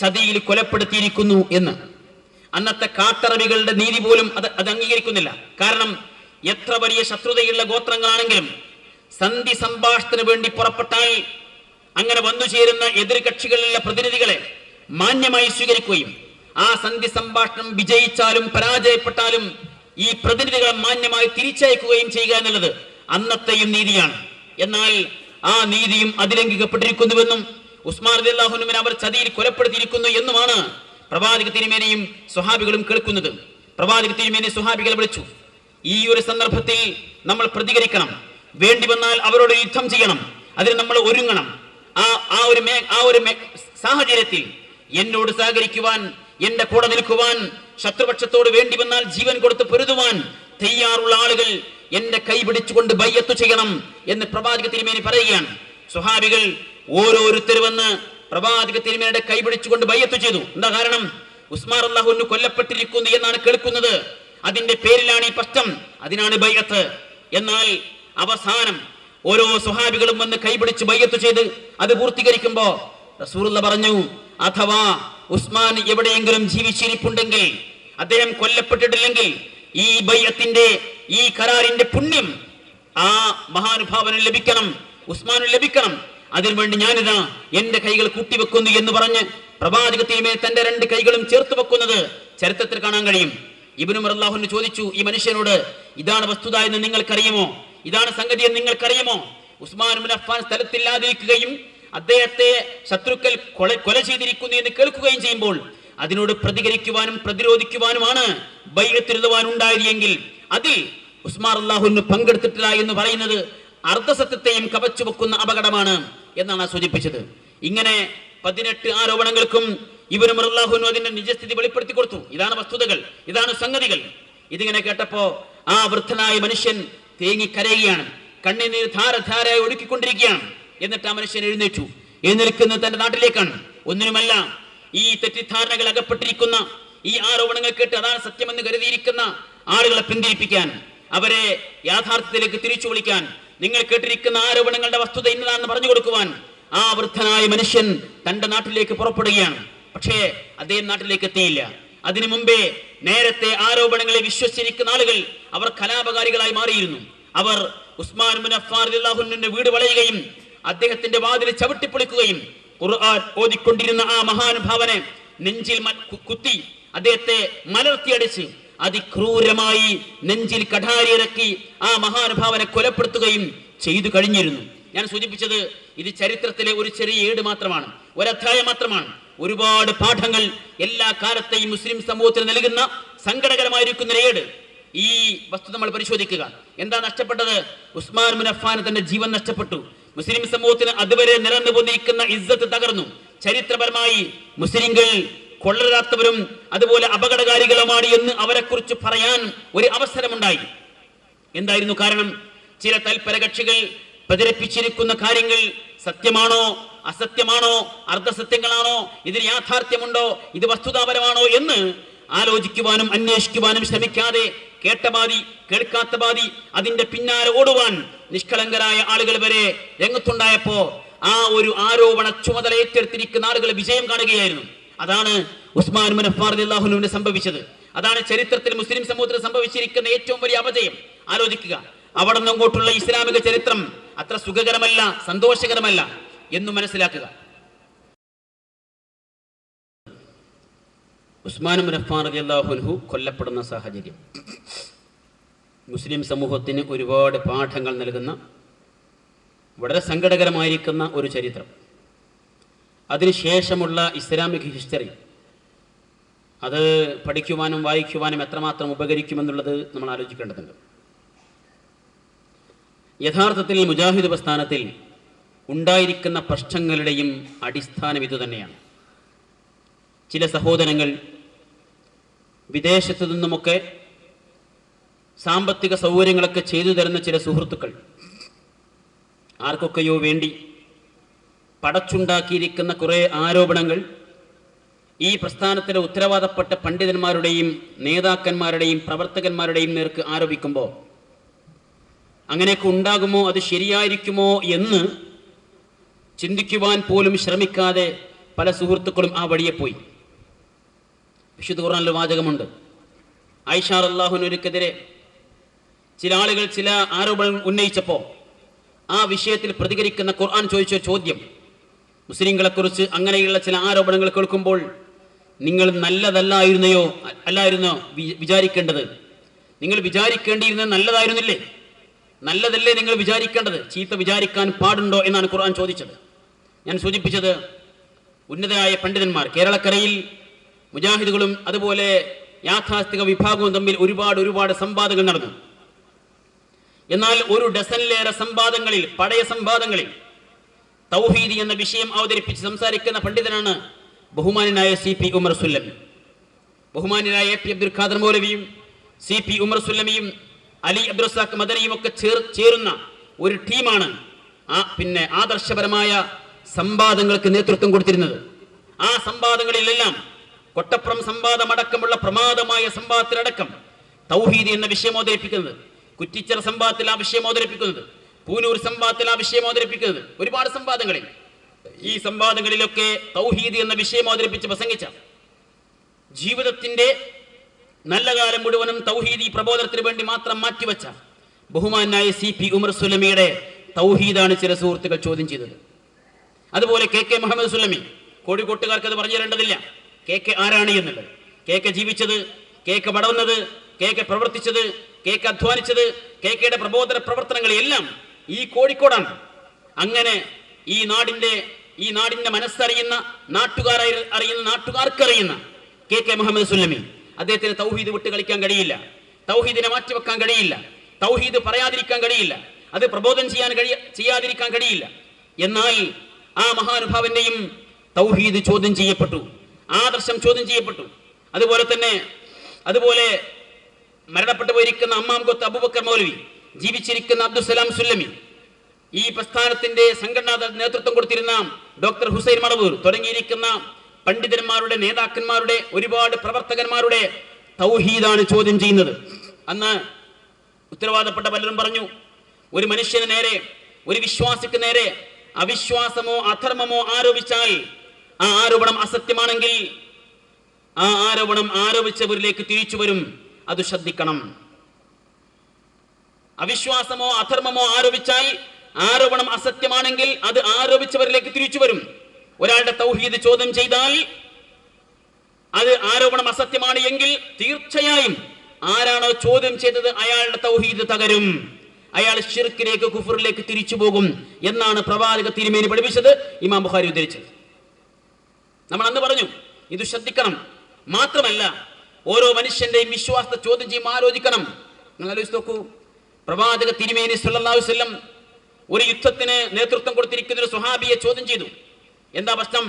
ചതിയിൽ കൊലപ്പെടുത്തിയിരിക്കുന്നു എന്ന്. അന്നത്തെ കാട്ടറബികളുടെ നീതി പോലും അത് അംഗീകരിക്കുന്നില്ല. കാരണം എത്ര വലിയ ശത്രുതയുള്ള ഗോത്രങ്ങളാണെങ്കിലും സന്ധി സംഭാഷണത്തിന് വേണ്ടി പുറപ്പെട്ടാൽ അങ്ങനെ വന്നു ചേരുന്ന എതിർ കക്ഷികളിലുള്ള പ്രതിനിധികളെ മാന്യമായി സ്വീകരിക്കുകയും ആ സന്ധി സംഭാഷണം വിജയിച്ചാലും പരാജയപ്പെട്ടാലും ഈ പ്രതിനിധികളെ മാന്യമായി തിരിച്ചയക്കുകയും ചെയ്യുക എന്നുള്ളത് അന്നത്തെയും നീതിയാണ്. എന്നാൽ ആ നീതിയും അതിലംഘിക്കപ്പെട്ടിരിക്കുന്നുവെന്നും ഉസ്മാൻ റളിയല്ലാഹു അൻഹുവിനെ അവർ ചതിയിൽ കൊലപ്പെടുത്തിയിരിക്കുന്നു എന്നുമാണ് പ്രവാചക തിരുമേനിയും സ്വഹാബികളും കേൾക്കുന്നത്. പ്രവാചക തിരുമേനി സ്വഹാബികളെ വിളിച്ചു. ഈ ഒരു സന്ദർഭത്തിൽ നമ്മൾ പ്രതികരിക്കണം, വേണ്ടി വന്നാൽ അവരോട് യുദ്ധം ചെയ്യണം, അതിന് നമ്മൾ ഒരുങ്ങണം. ആ ഒരു സാഹചര്യത്തിൽ എന്നോട് സഹകരിക്കുവാൻ, എന്റെ കൂടെ നിൽക്കുവാൻ, ശത്രുപക്ഷത്തോട് വേണ്ടി വന്നാൽ ജീവൻ കൊടുത്ത് പൊരുതുവാൻ തയ്യാറുള്ള ആളുകൾ എന്റെ കൈ പിടിച്ചുകൊണ്ട് ബൈഅത്ത് ചെയ്യണം എന്ന് പ്രവാചക തിരുമേനി പറയുകയാണ്. സ്വഹാബികൾ ഓരോരുത്തർ വന്ന് പ്രവാചക തിരുമേനിയുടെ കൈ പിടിച്ചുകൊണ്ട് ബൈഅത്ത് ചെയ്തു. എന്താ കാരണം? ഉസ്മാൻ റളിയല്ലാഹു അൻഹു കൊല്ലപ്പെട്ടിരിക്കുന്നു എന്നാണ് കേൾക്കുന്നത്. അതിന്റെ പേരിലാണ് ഈ പ്രശ്നം, അതിനാണ് ബൈഅത്ത്. എന്നാൽ അവസാനം ഓരോ സ്വഹാബികളും വന്ന് കൈപിടിച്ച് ബൈഅത്ത് ചെയ്ത് അത് പൂർത്തീകരിക്കുമ്പോ റസൂലുള്ളാഹി പറഞ്ഞു, അഥവാ ഉസ്മാൻ എവിടെയെങ്കിലും ജീവിച്ചിരിപ്പുണ്ടെങ്കിൽ, അദ്ദേഹം കൊല്ലപ്പെട്ടിട്ടില്ലെങ്കിൽ ഈ ബൈഅത്തിന്റെ, ഈ കരാറിന്റെ പുണ്യം ആ മഹാനുഭാവന് ലഭിക്കണം, ഉസ്മാന് ലഭിക്കണം. അതിനുവേണ്ടി ഞാനിതാ എന്റെ കൈകൾ കൂട്ടിവെക്കുന്നു എന്ന് പറഞ്ഞ് പ്രവാചക തിരുമേനി തന്റെ രണ്ട് കൈകളും ചേർത്ത് വെക്കുന്നത് ചരിത്രത്തിൽ കാണാൻ കഴിയും. ഇബ്നു ഉമർ റളിയല്ലാഹു അൻഹു ചോദിച്ചു ഈ മനുഷ്യനോട്, ഇതാണ് വസ്തുത എന്ന് നിങ്ങൾക്കറിയുമോ? ഇതാണ് സംഗതി എന്ന് നിങ്ങൾക്കറിയുമോ? ഉസ്മാൻ ബിൻ അഫ്ഫാൻ സ്ഥലത്തില്ലാതിരിക്കുകയും അദ്ദേഹത്തെ ശത്രുക്കൾ കൊല ചെയ്തിരിക്കുന്നു എന്ന് കേൾക്കുകയും ചെയ്യുമ്പോൾ അതിനോട് പ്രതികരിക്കുവാനും പ്രതിരോധിക്കുവാനുമാണ് ബൈഅത്തുർ റിദ്വാൻ ഉണ്ടായതെങ്കിൽ അതിൽ ഉസ്മാൻ റളിയല്ലാഹു അൻഹു പങ്കെടുത്തിട്ടില്ല എന്ന് പറയുന്നത് അർദ്ധസത്യത്തെയും കവച്ചു വെക്കുന്ന അപകടമാണ് എന്നാണ് സൂചിപ്പിച്ചത്. ഇങ്ങനെ 18 ആരോപണങ്ങൾക്കും ഇബ്നു ഉമർ റളിയല്ലാഹു അൻഹു അതിന്റെ നിജസ്ഥിതി വെളിപ്പെടുത്തി കൊടുത്തു. ഇതാണ് വസ്തുതകൾ, ഇതാണ് സംഗതികൾ. ഇതിങ്ങനെ കേട്ടപ്പോ ആ വൃദ്ധനായ മനുഷ്യൻ തേങ്ങിക്കരയുകയാണ്, കണ്ണുനീർ ധാരധാരയായി ഒഴുക്കിക്കൊണ്ടിരിക്കുകയാണ്. എന്നിട്ട് ആ മനുഷ്യൻ എഴുന്നേൽക്കുന്നത് തന്റെ നാട്ടിലേക്കാണ്. ഒന്നിനുമല്ല, ഈ തെറ്റിദ്ധാരണകൾ അകപ്പെട്ടിരിക്കുന്ന, ഈ ആരോപണങ്ങൾ കേട്ട് അതാണ് സത്യമെന്ന് കരുതിയിരിക്കുന്ന ആളുകളെ പിന്തിരിപ്പിക്കാൻ, അവരെ യാഥാർത്ഥ്യത്തിലേക്ക് തിരിച്ചു വിളിക്കാൻ, നിങ്ങൾ കേട്ടിരിക്കുന്ന ആരോപണങ്ങളുടെ വസ്തുത ഇന്നതാണെന്ന് പറഞ്ഞു കൊടുക്കുവാൻ ആ വൃദ്ധനായ മനുഷ്യൻ തന്റെ നാട്ടിലേക്ക് പുറപ്പെടുകയാണ്. പക്ഷേ അദ്ദേഹം നാട്ടിലേക്ക് എത്തിയില്ല. അതിനു മുമ്പേ നേരത്തെ ആരോപണങ്ങളെ വിശ്വസിച്ചിരിക്കുന്ന ആളുകൾ അവർ കലാപകാരികളായി മാറിയിരുന്നു. അവർ ഉസ്മാൻ ബിൻ അഫ്ഫാൻ റളിയല്ലാഹു അൻഹുവിന്റെ വീട് വളയുകയും അദ്ദേഹത്തിന്റെ വാതിൽ ചവിട്ടിപ്പൊളിക്കുകയും ഖുർആൻ ഓതിക്കൊണ്ടിരുന്ന ആ മഹാനുഭാവനെ നെഞ്ചിൽ കുത്തി അദ്ദേഹത്തെ മലർത്തിയടിച്ച് അതിക്രൂരമായി നെഞ്ചിൽ കഠാരിയിറക്കി ആ മഹാനുഭാവനെ കൊലപ്പെടുത്തുകയും ചെയ്തു കഴിഞ്ഞിരുന്നു. ഞാൻ സൂചിപ്പിച്ചത് ഇത് ചരിത്രത്തിലെ ഒരു ചെറിയ ഏട് മാത്രമാണ്, ഒരധ്യായം മാത്രമാണ്. ഒരുപാട് പാഠങ്ങൾ എല്ലാ കാലത്തെയും മുസ്ലിം സമൂഹത്തിന് നൽകുന്ന സങ്കടകരമായിരിക്കുന്ന ഏട്. ഈ വസ്തു നമ്മൾ പരിശോധിക്കുക. എന്താ നഷ്ടപ്പെട്ടത്? ഉസ്മാൻ ബിൻ അഫ്ഫാൻ തന്റെ ജീവൻ നഷ്ടപ്പെട്ടു. മുസ്ലിം സമൂഹത്തിന് അതുവരെ നിലനിന്നു പോന്നിരിക്കുന്ന ഇസ്സത്ത് തകർന്നു. ചരിത്രപരമായി മുസ്ലിങ്ങൾ കൊള്ളരുതാത്തവരും അതുപോലെ അപകടകാരികളുമാണ് എന്ന് അവരെ കുറിച്ച് പറയാൻ ഒരു അവസരമുണ്ടായി. എന്തായിരുന്നു കാരണം? ചില തൽപര കക്ഷികൾ പ്രചരിപ്പിച്ചിരിക്കുന്ന കാര്യങ്ങൾ സത്യമാണോ അസത്യമാണോ, അർദ്ധസത്യങ്ങളാണോ, ഇതിന് യാഥാർത്ഥ്യമുണ്ടോ, ഇത് വസ്തുതാപരമാണോ എന്ന് ആലോചിക്കുവാനും അന്വേഷിക്കുവാനും ശ്രമിക്കാതെ കേട്ട ബാധി കേൾക്കാത്ത ബാധി അതിന്റെ പിന്നാലെ ഓടുവാൻ നിഷ്കളങ്കരായ ആളുകൾ വരെ രംഗത്തുണ്ടായപ്പോ ആ ഒരു ആരോപണ ചുമതല ഏറ്റെടുത്തിരിക്കുന്ന ആളുകൾ വിജയം കാണുകയായിരുന്നു. അതാണ് ഉസ്മാൻ ബിൻ അഫ്ഫാൻ റളിയല്ലാഹു അൻഹുവിന് സംഭവിച്ചത്. അതാണ് ചരിത്രത്തിൽ മുസ്ലിം സമൂഹത്തിൽ സംഭവിച്ചിരിക്കുന്ന ഏറ്റവും വലിയ അപജയം. ആലോചിക്കുക, അവിടെ നിന്ന് അങ്ങോട്ടുള്ള ഇസ്ലാമിക ചരിത്രം അത്ര സുഖകരമല്ല, സന്തോഷകരമല്ല എന്ന് മനസ്സിലാക്കുക. ഉസ്മാൻ ബിൻ അഫ്ഫാൻ റളിയല്ലാഹു അൻഹു കൊല്ലപ്പെടുന്ന സാഹചര്യം മുസ്ലിം സമൂഹത്തിന് ഒരുപാട് പാഠങ്ങൾ നൽകുന്ന വളരെ സങ്കടകരമായിരിക്കുന്ന ഒരു ചരിത്രം. അതിനുശേഷമുള്ള ഇസ്ലാമിക് ഹിസ്റ്ററി അത് പഠിക്കുവാനും വായിക്കുവാനും എത്രമാത്രം ഉപകരിക്കുമെന്നുള്ളത് നമ്മൾ ആലോചിക്കേണ്ടതുണ്ട്. യഥാർത്ഥത്തിൽ മുജാഹിദ് പ്രസ്ഥാനത്തിൽ ഉണ്ടായിരിക്കുന്ന പ്രശ്നങ്ങളുടെയും അടിസ്ഥാനം ഇതുതന്നെയാണ്. ചില സഹോദരങ്ങൾ വിദേശത്തു നിന്നുമൊക്കെ സാമ്പത്തിക സൗകര്യങ്ങളൊക്കെ ചെയ്തു തരുന്ന ചില സുഹൃത്തുക്കൾ ആർക്കൊക്കെയോ വേണ്ടി പടച്ചുണ്ടാക്കിയിരിക്കുന്ന കുറേ ആരോപണങ്ങൾ ഈ പ്രസ്ഥാനത്തിലെ ഉത്തരവാദപ്പെട്ട പണ്ഡിതന്മാരുടെയും നേതാക്കന്മാരുടെയും പ്രവർത്തകന്മാരുടെയും നേർക്ക് ആരോപിക്കുമ്പോൾ അങ്ങനെയൊക്കെ ഉണ്ടാകുമോ, അത് ശരിയായിരിക്കുമോ എന്ന് ചിന്തിക്കുവാൻ പോലും ശ്രമിക്കാതെ പല സുഹൃത്തുക്കളും ആ വഴിയെ പോയി. വിശുദ്ധ ഖുർആനിൽ വാചകമുണ്ട്, ആയിഷ റളിയല്ലാഹുവിനെതിരെ ചില ആളുകൾ ചില ആരോപണങ്ങൾ ഉന്നയിച്ചപ്പോൾ ആ വിഷയത്തിൽ പ്രതികരിക്കുന്ന ഖുർആൻ ചോദിച്ച ചോദ്യം, മുസ്ലിങ്ങളെക്കുറിച്ച് അങ്ങനെയുള്ള ചില ആരോപണങ്ങൾ കേൾക്കുമ്പോൾ നിങ്ങൾ അല്ലായിരുന്നോ വിചാരിക്കേണ്ടത്? നിങ്ങൾ വിചാരിക്കേണ്ടിയിരുന്നത് നല്ലതായിരുന്നില്ലേ? നല്ലതല്ലേ നിങ്ങൾ വിചാരിക്കേണ്ടത്? ചീത്ത വിചാരിക്കാൻ പാടുണ്ടോ എന്നാണ് ഖുർആൻ ചോദിച്ചത്. ഞാൻ സൂചിപ്പിച്ചത്, ഉന്നതരായ പണ്ഡിതന്മാർ കേരളക്കരയിൽ മുജാഹിദുകളും അതുപോലെ യാഥാസ്ഥിക വിഭാഗവും തമ്മിൽ ഒരുപാട് സംവാദങ്ങൾ നടന്നു. എന്നാൽ ഒരു ഡസനിലേറെ സംവാദങ്ങളിൽ, പഴയ സംവാദങ്ങളിൽ തൗഹീദ് എന്ന വിഷയം അവതരിപ്പിച്ച് സംസാരിക്കുന്ന പണ്ഡിതനാണ് ബഹുമാനായ CP ഉമർ സുല്ലമി. ബഹുമാനായ AP അബ്ദുൽ ഖാദർ മൗലവിയും CP ഉമർ സുല്ലമിയും അലി അബ്ദുൽ റസാഖ് മദനിയും ഒക്കെ ചേരുന്ന ഒരു ടീമാണ് പിന്നെ ആദർശപരമായ സംവാദങ്ങൾക്ക് നേതൃത്വം കൊടുത്തിരുന്നത്. ആ സംവാദങ്ങളിലെല്ലാം കൊട്ടപ്പുറം സംവാദമടക്കമുള്ള പ്രമാദമായ സംവാദത്തിലടക്കം തൗഹീദ് എന്ന വിഷയം അവതരിപ്പിക്കുന്നത്, കുറ്റിച്ചിറ സംവാദത്തിൽ ആ വിഷയം അവതരിപ്പിക്കുന്നത്, പൂനൂർ സംവാദത്തിൽ ആ വിഷയം അവതരിപ്പിക്കുന്നത്, ഒരുപാട് സംവാദങ്ങളിൽ ഈ സംവാദങ്ങളിലൊക്കെ തൗഹീദ് എന്ന വിഷയം അവതരിപ്പിച്ച് പ്രസംഗിച്ച, ജീവിതത്തിന്റെ നല്ല കാലം മുഴുവനും തൗഹീദ് പ്രബോധനത്തിന് വേണ്ടി മാത്രം മാറ്റിവെച്ച ബഹുമാനായ CP ഉമർ സുല്ലമിയുടെ തൗഹീദാണ് ചില സുഹൃത്തുക്കൾ ചോദ്യം ചെയ്തത്. അതുപോലെ KK മുഹമ്മദ് സുല്ലമി, കോഴിക്കോട്ടുകാർക്ക് അത് പറഞ്ഞു തരേണ്ടതില്ല KK ആരാണ് എന്നുള്ളത്. KK ജീവിച്ചത്, KK വളർന്നത്, KK പ്രവർത്തിച്ചത്, KK അധ്വാനിച്ചത്, KKയുടെ പ്രബോധന പ്രവർത്തനങ്ങളെല്ലാം ഈ കോഴിക്കോടാണ്. അങ്ങനെ ഈ നാടിന്റെ മനസ്സറിയുന്ന, നാട്ടുകാർക്കറിയുന്ന KK മുഹമ്മദ് സുല്ലമി, അദ്ദേഹത്തിന് തൗഹീദ് വിട്ട് കളിക്കാൻ കഴിയില്ല, തൗഹീദിനെ മാറ്റിവെക്കാൻ കഴിയില്ല, തൗഹീദ് പറയാതിരിക്കാൻ കഴിയില്ല, അത് പ്രബോധനം ചെയ്യാതിരിക്കാൻ കഴിയില്ല. എന്നാൽ ആ മഹാനുഭാവന്റെയും തൗഹീദ് ചോദ്യം ചെയ്യപ്പെട്ടു, ആദർശം ചോദ്യം ചെയ്യപ്പെട്ടു. അതുപോലെ മരണപ്പെട്ടു പോയിരിക്കുന്ന അമ്മാംകൊത്ത് അബൂബക്കർ മൗലവി, ജീവിച്ചിരിക്കുന്ന അബ്ദുസലാം സുല്ലമി, ഈ പ്രസ്ഥാനത്തിന്റെ സംഘടനാ നേതൃത്വം കൊടുത്തിരുന്ന ഡോക്ടർ ഹുസൈൻ മടവൂർ തുടങ്ങിയിരിക്കുന്ന പണ്ഡിതന്മാരുടെ, നേതാക്കന്മാരുടെ, ഒരുപാട് പ്രവർത്തകന്മാരുടെ തൗഹീദാണ് ചോദ്യം ചെയ്യുന്നത്. അന്ന് ഉത്തരവാദപ്പെട്ട പലരും പറഞ്ഞു, ഒരു മനുഷ്യന് നേരെ, ഒരു വിശ്വാസിക്ക് നേരെ അവിശ്വാസമോ അധർമ്മമോ ആരോപിച്ചാൽ ആ ആരോപണം അസത്യമാണെങ്കിൽ ആ ആരോപണം ആരോപിച്ചവരിലേക്ക് തിരിച്ചു വരും, അത് ശ്രദ്ധിക്കണം. അവിശ്വാസമോ അധർമ്മമോ ആരോപിച്ചാൽ ആരോപണം അസത്യമാണെങ്കിൽ അത് ആരോപിച്ചവരിലേക്ക് തിരിച്ചു വരും. ഒരാളുടെ തൗഹീദ് ചോദ്യം ചെയ്താൽ അത് ആരോപണം അസത്യമാണ് എങ്കിൽ തീർച്ചയായും ആരാണോ ചോദ്യം ചെയ്തത് അയാളുടെ തൗഹീദ് തകരും, അയാൾ ശിർക്കിലേക്ക്, കുഫറിലേക്ക് തിരിച്ചു പോകും എന്നാണ് പ്രവാചക തിരുമേനി പഠിപ്പിച്ചത്, ഇമാം ബുഖാരി ഉദ്ധരിച്ചത്. നമ്മൾ അന്ന് പറഞ്ഞു, ഇത് ശ്രദ്ധിക്കണം. മാത്രമല്ല, ഓരോ മനുഷ്യന്റെയും വിശ്വാസത്തെ ചോദ്യം ചെയ്യുമ്പോൾ ആലോചിക്കണം. നിങ്ങൾ ആലോചിച്ച് നോക്കൂ, പ്രവാചക തിരുമേനി സല്ലല്ലാഹു അലൈഹി വസല്ലം ഒരു യുദ്ധത്തിന് നേതൃത്വം കൊടുത്തിരിക്കുന്ന ഒരു സ്വഹാബിയെ ചോദ്യം ചെയ്തു. എന്താ പ്രശ്നം?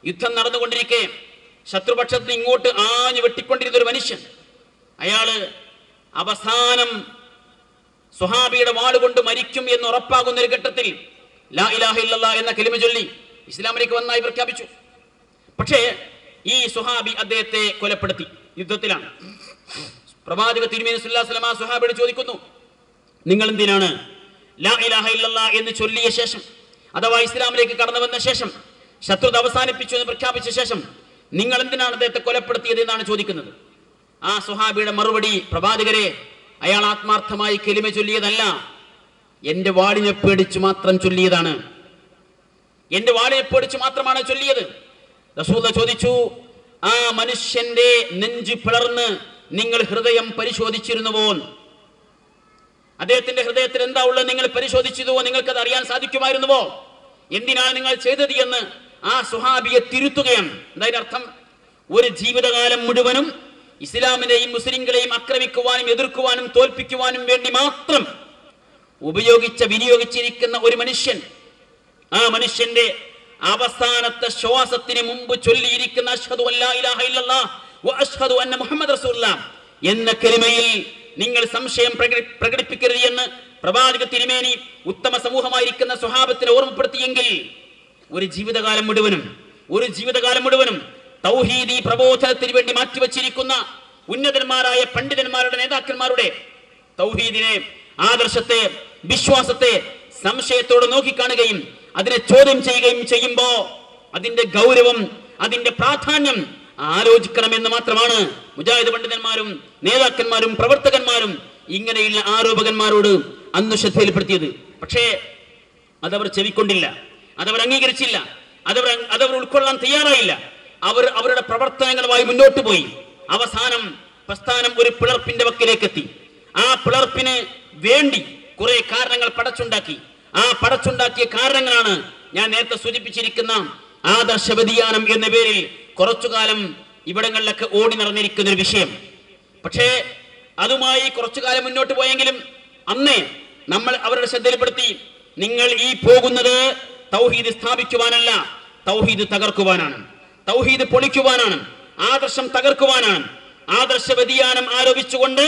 യുദ്ധം നടന്നുകൊണ്ടിരിക്കെ ശത്രുപക്ഷത്തിന് ഇങ്ങോട്ട് ആഞ്ഞു വെട്ടിക്കൊണ്ടിരുന്ന ഒരു മനുഷ്യൻ, അയാള് അവസാനം സ്വഹാബിയുടെ വാളുകൊണ്ട് മരിക്കും എന്ന് ഉറപ്പാകുന്ന ഒരു ഘട്ടത്തിൽ ലാ ഇലാഹ ഇല്ലല്ലാഹ് എന്ന കലിമ ചൊല്ലി ഇസ്ലാമിലേക്ക് വന്നായി പ്രഖ്യാപിച്ചു. പക്ഷേ ഈ സ്വഹാബി അദ്ദേഹത്തെ കൊലപ്പെടുത്തി, യുദ്ധത്തിലാണ്. പ്രവാചക തിരുമേനി സല്ലല്ലാഹു അലൈഹി വസല്ലം സ്വഹാബിയോട് ചോദിക്കുന്നു, നിങ്ങൾ എന്തിനാണ് ലാ ഇലാഹ ഇല്ലല്ലാഹ് എന്ന് ചൊല്ലിയ ശേഷം, അഥവാ ഇസ്ലാമിലേക്ക് കടന്നു വന്ന ശേഷം, ശത്രുത അവസാനിപ്പിച്ചു എന്ന് പ്രഖ്യാപിച്ച ശേഷം നിങ്ങൾ എന്തിനാണ് അദ്ദേഹത്തെ കൊലപ്പെടുത്തിയത് എന്നാണ് ചോദിക്കുന്നത്. ആ സ്വഹാബിയുടെ മറുപടി, പ്രവാചകരെ, അയാൾ ആത്മാർത്ഥമായി കലിമ ചൊല്ലിയതല്ല, എന്റെ വാളിനെ പേടിച്ചു മാത്രം ചൊല്ലിയതാണ്, എന്റെ വാളിനെ പേടിച്ചു മാത്രമാണ് ചൊല്ലിയത്. റസൂൽ ചോദിച്ചു, ആ മനുഷ്യന്റെ നെഞ്ചു പിളർന്ന് നിങ്ങൾ ഹൃദയം പരിശോധിച്ചിരുന്നുവോ? അദ്ദേഹത്തിന്റെ ഹൃദയത്തിൽ എന്താ ഉള്ളത് നിങ്ങൾ പരിശോധിച്ചതുവോ? നിങ്ങൾക്കത് അറിയാൻ സാധിക്കുമായിരുന്നുവോ? എന്തിനാണ് നിങ്ങൾ ചെയ്തത് എന്ന് ആ സുഹാബിയെ തിരുത്തുകയാണ്. എന്തായാലും അർത്ഥം, ഒരു ജീവിതകാലം മുഴുവനും ഇസ്ലാമിനെയും മുസ്ലിങ്ങളെയും ആക്രമിക്കുവാനും എതിർക്കുവാനും തോൽപ്പിക്കുവാനും വേണ്ടി മാത്രം വിനിയോഗിച്ചിരിക്കുന്ന ഒരു മനുഷ്യൻ ആ മനുഷ്യന്റെ അവസാനത്തെ ശ്വാസത്തിന് മുമ്പ് ചൊല്ലിയിരിക്കുന്ന അഷ്ഹദു അല്ലാ ഇലാഹ ഇല്ലല്ലാഹ് വ അഷ്ഹദു അന്ന മുഹമ്മദ് റസൂലുള്ളാഹ് എന്ന കലിമയിൽ നിങ്ങൾ സംശയം പ്രകടിപ്പിക്കരുത് എന്ന് പ്രവാചക തിരുമേനി ഉത്തമ സമൂഹമായിരിക്കുന്ന സ്വഹാബത്തിനെ ഓർമ്മപ്പെടുത്തിയെങ്കിൽ ഒരു ജീവിതകാലം മുഴുവനും തൗഹീദി പ്രബോധനത്തിന് വേണ്ടി മാറ്റിവെച്ചിരിക്കുന്ന ഉന്നതന്മാരായ പണ്ഡിതന്മാരുടെ നേതാക്കന്മാരുടെ തൗഹീദിനെ, ആദർശത്തെ, വിശ്വാസത്തെ സംശയത്തോടെ നോക്കിക്കാണുകയും അതിനെ ചോദ്യം ചെയ്യുകയും ചെയ്യുമ്പോ അതിന്റെ ഗൗരവം, അതിന്റെ പ്രാധാന്യം ആലോചിക്കണമെന്ന് മാത്രമാണ് മുജാഹിദ് പണ്ഡിതന്മാരും നേതാക്കന്മാരും പ്രവർത്തകന്മാരും ഇങ്ങനെയുള്ള ആരോപകന്മാരോട് അന്ന് ശ്രദ്ധയിൽപ്പെടുത്തിയത്. പക്ഷേ അതവർ ചെവിക്കൊണ്ടില്ല, അതവർ അംഗീകരിച്ചില്ല, അതവർ ഉൾക്കൊള്ളാൻ തയ്യാറായില്ല. അവർ അവരുടെ പ്രവർത്തനങ്ങളുമായി മുന്നോട്ട് പോയി. അവസാനം പ്രസ്ഥാനം ഒരു പിളർപ്പിന്റെ വക്കിലേക്കെത്തി. ആ പിളർപ്പിന് വേണ്ടി കുറെ കാരണങ്ങൾ പടച്ചുണ്ടാക്കി. ആ പടച്ചുണ്ടാക്കിയ കാരണങ്ങളാണ് ഞാൻ നേരത്തെ സൂചിപ്പിച്ചിരിക്കുന്ന ആദർശ വ്യതിയാനം എന്ന പേരിൽ കുറച്ചുകാലം ഇവിടങ്ങളിലൊക്കെ ഓടി നടന്നിരിക്കുന്ന ഒരു വിഷയം. പക്ഷേ അതുമായി കുറച്ചുകാലം മുന്നോട്ട് പോയെങ്കിലും അന്നേ നമ്മൾ അവരുടെ ശ്രദ്ധയിൽപ്പെടുത്തി, നിങ്ങൾ ഈ പോകുന്നത് തൗഹീദ് സ്ഥാപിക്കുവാനല്ല, തൗഹീദ് തകർക്കുവാനാണ്, തൗഹീദ് പൊളിക്കുവാനാണ്, ആദർശം തകർക്കുവാനാണ്. ആദർശ വ്യതിയാനം ആരോപിച്ചുകൊണ്ട്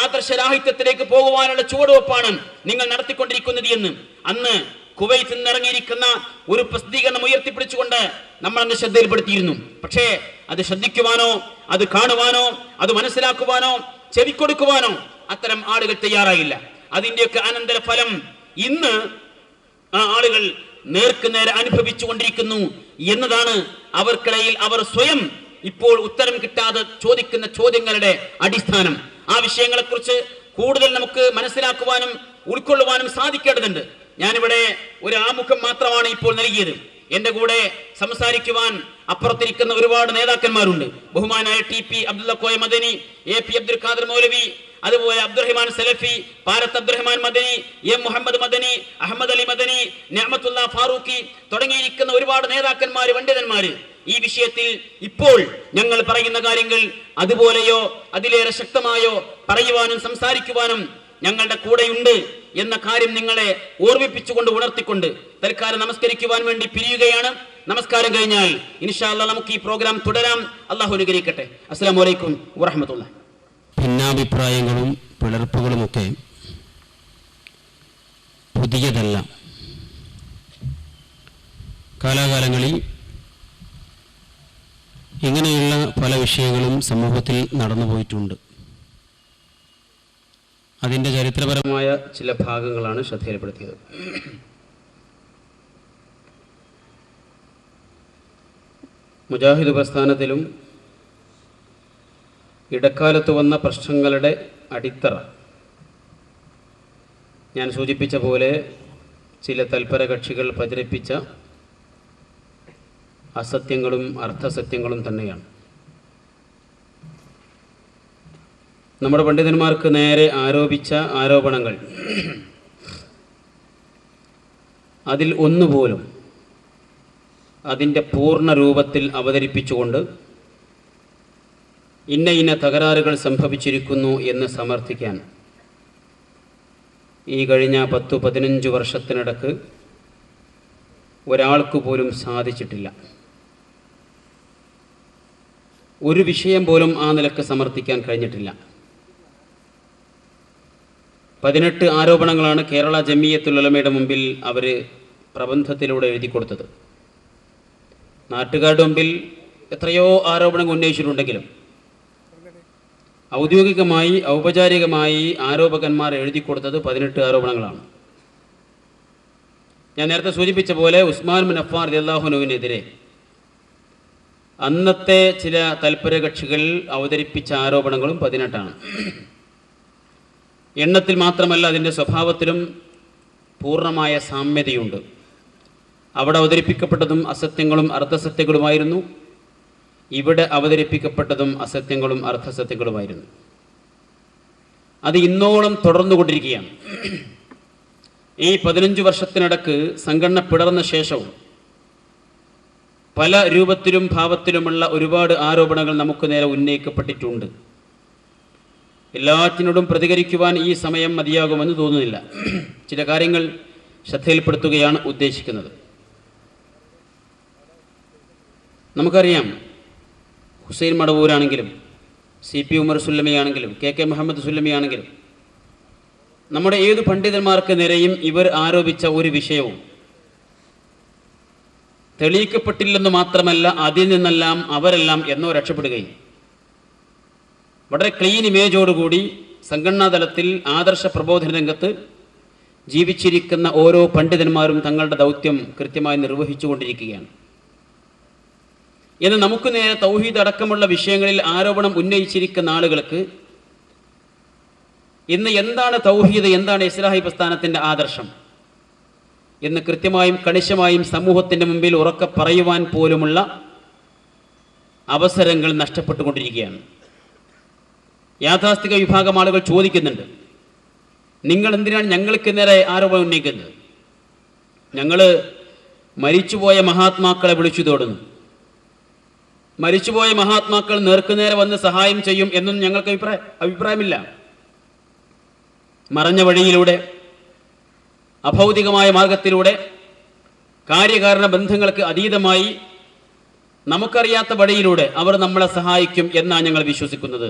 ആദർശരാഹിത്യത്തിലേക്ക് പോകുവാനുള്ള ചുവടുവെപ്പാണ് നിങ്ങൾ നടത്തിക്കൊണ്ടിരിക്കുന്നത് എന്ന് അന്ന് കുവൈത്തിൽ നിന്നിറങ്ങിയിരിക്കുന്ന ഒരു പ്രസിദ്ധീകരണം ഉയർത്തിപ്പിടിച്ചുകൊണ്ട് നമ്മൾ അന്ന് ശ്രദ്ധയിൽപ്പെടുത്തിയിരുന്നു. പക്ഷേ അത് ശ്രദ്ധിക്കുവാനോ, അത് കാണുവാനോ, അത് മനസ്സിലാക്കുവാനോ, ചെവിക്കൊടുക്കുവാനോ അത്തരം ആളുകൾ തയ്യാറായില്ല. അതിന്റെയൊക്കെ അനന്തര ഫലം ഇന്ന് ആ ആളുകൾ നേർക്കുനേരെ അനുഭവിച്ചു കൊണ്ടിരിക്കുന്നു എന്നതാണ് അവർക്കിടയിൽ അവർ സ്വയം ഇപ്പോൾ ഉത്തരം കിട്ടാതെ ചോദിക്കുന്ന ചോദ്യങ്ങളുടെ അടിസ്ഥാനം. ആ വിഷയങ്ങളെക്കുറിച്ച് കൂടുതൽ നമുക്ക് മനസ്സിലാക്കുവാനും ഉൾക്കൊള്ളുവാനും സാധിക്കേണ്ടതുണ്ട്. ഞാനിവിടെ ഒരു ആമുഖം മാത്രമാണ് ഇപ്പോൾ നൽകിയത്. എന്റെ കൂടെ സംസാരിക്കുവാൻ അപ്പുറത്തിരിക്കുന്ന ഒരുപാട് നേതാക്കന്മാരുണ്ട്. ബഹുമാനായ TP അബ്ദുള്ള കോയ മദനി, AP അബ്ദുൽ ഖാദർ മൗലവി, അതുപോലെ അബ്ദുറഹ്മാൻ സലഫി, പാരത്ത് അബ്ദുറഹ്മാൻ മദനി, M മുഹമ്മദ് മദനി, അഹമ്മദ് അലി മദനി, നിഅമത്തുള്ള ഫാറൂഖി തുടങ്ങിയിരിക്കുന്ന ഒരുപാട് നേതാക്കന്മാര്, പണ്ഡിതന്മാര് ഈ വിഷയത്തിൽ ഇപ്പോൾ ഞങ്ങൾ പറയുന്ന കാര്യങ്ങൾ അതുപോലെയോ അതിലേറെ ശക്തമായോ പറയുവാനും സംസാരിക്കുവാനും ഞങ്ങളുടെ കൂടെയുണ്ട് എന്ന കാര്യം നിങ്ങളെ ഓർമ്മിപ്പിച്ചുകൊണ്ട് ഉണർത്തിക്കൊണ്ട് തൽക്കാലം നമസ്കരിക്കുവാൻ വേണ്ടി പിരിയുകയാണ്. നമസ്കാരം കഴിഞ്ഞാൽ ഇൻഷാ അല്ലാഹ് നമുക്ക് ഈ പ്രോഗ്രാം തുടരാം. അല്ലാഹു അനുഗ്രഹിക്കട്ടെ. അസ്സലാമു അലൈക്കും വറഹ്മത്തുള്ളാഹി. ഭിന്നാഭിപ്രായങ്ങളും പിളർപ്പുകളുമൊക്കെ പുതിയതല്ല. കാലാകാലങ്ങളിൽ ഇങ്ങനെയുള്ള പല വിഷയങ്ങളും സമൂഹത്തിൽ നടന്നുപോയിട്ടുണ്ട്. അതിൻ്റെ ചരിത്രപരമായ ചില ഭാഗങ്ങളാണ് ശ്രദ്ധയിൽപ്പെടുത്തിയത്. മുജാഹിദ് പ്രസ്ഥാനത്തിലും ഇടക്കാലത്ത് വന്ന പ്രശ്നങ്ങളുടെ അടിത്തറ ഞാൻ സൂചിപ്പിച്ച പോലെ ചില തൽപര കക്ഷികൾ പ്രചരിപ്പിച്ച അസത്യങ്ങളും അർത്ഥസത്യങ്ങളും തന്നെയാണ്. നമ്മുടെ പണ്ഡിതന്മാർക്ക് നേരെ ആരോപിച്ച ആരോപണങ്ങൾ അതിൽ ഒന്നുപോലും അതിൻ്റെ പൂർണ്ണ രൂപത്തിൽ അവതരിപ്പിച്ചുകൊണ്ട് ഇന്ന ഇന്ന തകരാറുകൾ സംഭവിച്ചിരിക്കുന്നു എന്ന് സമർത്ഥിക്കാൻ ഈ കഴിഞ്ഞ 10-15 വർഷത്തിനിടക്ക് ഒരാൾക്ക് പോലും സാധിച്ചിട്ടില്ല. ഒരു വിഷയം പോലും ആ നിലക്ക് സമർത്ഥിക്കാൻ കഴിഞ്ഞിട്ടില്ല. 18 ആരോപണങ്ങളാണ് കേരള ജമിയത്തുൽ ഉലമയുടെ മുമ്പിൽ അവർ പ്രബന്ധത്തിലൂടെ എഴുതി കൊടുത്തത്. നാട്ടുകാരുടെ മുമ്പിൽ എത്രയോ ആരോപണങ്ങൾ ഉന്നയിച്ചിട്ടുണ്ടെങ്കിലും ഔദ്യോഗികമായി ഔപചാരികമായി ആരോപകന്മാർ എഴുതി കൊടുത്തത് 18 ആരോപണങ്ങളാണ്. ഞാൻ നേരത്തെ സൂചിപ്പിച്ച പോലെ ഉസ്മാൻ ബിൻ അഫ്ഫാൻ റളിയല്ലാഹു അൻഹുവിനെതിരെ അന്നത്തെ ചില തൽപര കക്ഷികൾ അവതരിപ്പിച്ച ആരോപണങ്ങളും 18 എണ്ണത്തിൽ മാത്രമല്ല അതിൻ്റെ സ്വഭാവത്തിലും പൂർണ്ണമായ സാമ്യതയുണ്ട്. അവിടെ അവതരിപ്പിക്കപ്പെട്ടതും അസത്യങ്ങളും അർദ്ധസത്യങ്ങളുമായിരുന്നു, ഇവിടെ അവതരിപ്പിക്കപ്പെട്ടതും അസത്യങ്ങളും അർദ്ധസത്യങ്ങളുമായിരുന്നു. അത് ഇന്നോളം തുടർന്നുകൊണ്ടിരിക്കുകയാണ്. ഈ 15 വർഷത്തിനിടക്ക് സംഘടന പിളർന്ന ശേഷവും പല രൂപത്തിലും ഭാവത്തിലുമുള്ള ഒരുപാട് ആരോപണങ്ങൾ നമുക്ക് നേരെ ഉന്നയിക്കപ്പെട്ടിട്ടുണ്ട്. എല്ലാറ്റിനോടും പ്രതികരിക്കുവാൻ ഈ സമയം മതിയാകുമെന്ന് തോന്നുന്നില്ല. ചില കാര്യങ്ങൾ ശ്രദ്ധയിൽപ്പെടുത്തുകയാണ് ഉദ്ദേശിക്കുന്നത്. നമുക്കറിയാം, ഹുസൈൻ മടവൂരാണെങ്കിലും CP ഉമർ സുല്ലമിയാണെങ്കിലും KK മുഹമ്മദ് സുല്ലമിയാണെങ്കിലും നമ്മുടെ ഏത് പണ്ഡിതന്മാർക്ക് നേരെയും ഇവർ ആരോപിച്ച ഒരു വിഷയവും തെളിയിക്കപ്പെട്ടില്ലെന്ന് മാത്രമല്ല, അതിൽ നിന്നെല്ലാം അവരെല്ലാം എന്നോ രക്ഷപ്പെടുകയും വളരെ ക്ലീൻ ഇമേജോടുകൂടി സംഘടനാ തലത്തിൽ ആദർശ പ്രബോധന രംഗത്ത് ജീവിച്ചിരിക്കുന്ന ഓരോ പണ്ഡിതന്മാരും തങ്ങളുടെ ദൗത്യം കൃത്യമായി നിർവഹിച്ചുകൊണ്ടിരിക്കുകയാണ്. എന്ന് നമുക്ക് നേരെ തൗഹീദ് അടക്കമുള്ള വിഷയങ്ങളിൽ ആരോപണം ഉന്നയിച്ചിരിക്കുന്ന ആളുകൾക്ക് ഇന്ന് എന്താണ് തൗഹീദ്, എന്താണ് ഇസ്ലാഹി പ്രസ്ഥാനത്തിൻ്റെ ആദർശം എന്ന് കൃത്യമായും കണിശമായും സമൂഹത്തിൻ്റെ മുമ്പിൽ ഉറക്കെ പറയുവാൻ പോലുമുള്ള അവസരങ്ങൾ നഷ്ടപ്പെട്ടുകൊണ്ടിരിക്കുകയാണ്. യാഥാസ്ഥിക വിഭാഗം ആളുകൾ ചോദിക്കുന്നുണ്ട്, നിങ്ങൾ എന്തിനാണ് ഞങ്ങൾക്ക് നേരെ ആരോപണം ഉന്നയിക്കുന്നത്? ഞങ്ങൾ മരിച്ചുപോയ മഹാത്മാക്കളെ വിളിച്ചു തോടുന്നു, മരിച്ചുപോയ മഹാത്മാക്കൾ നേർക്കുനേരെ വന്ന് സഹായം ചെയ്യും എന്നൊന്നും ഞങ്ങൾക്ക് അഭിപ്രായമില്ല. മറഞ്ഞ വഴിയിലൂടെ, അഭൗതികമായ മാർഗത്തിലൂടെ, കാര്യകാരണ ബന്ധങ്ങൾക്ക് അതീതമായി നമുക്കറിയാത്ത വഴിയിലൂടെ അവർ നമ്മളെ സഹായിക്കും എന്നാണ് ഞങ്ങൾ വിശ്വസിക്കുന്നത്.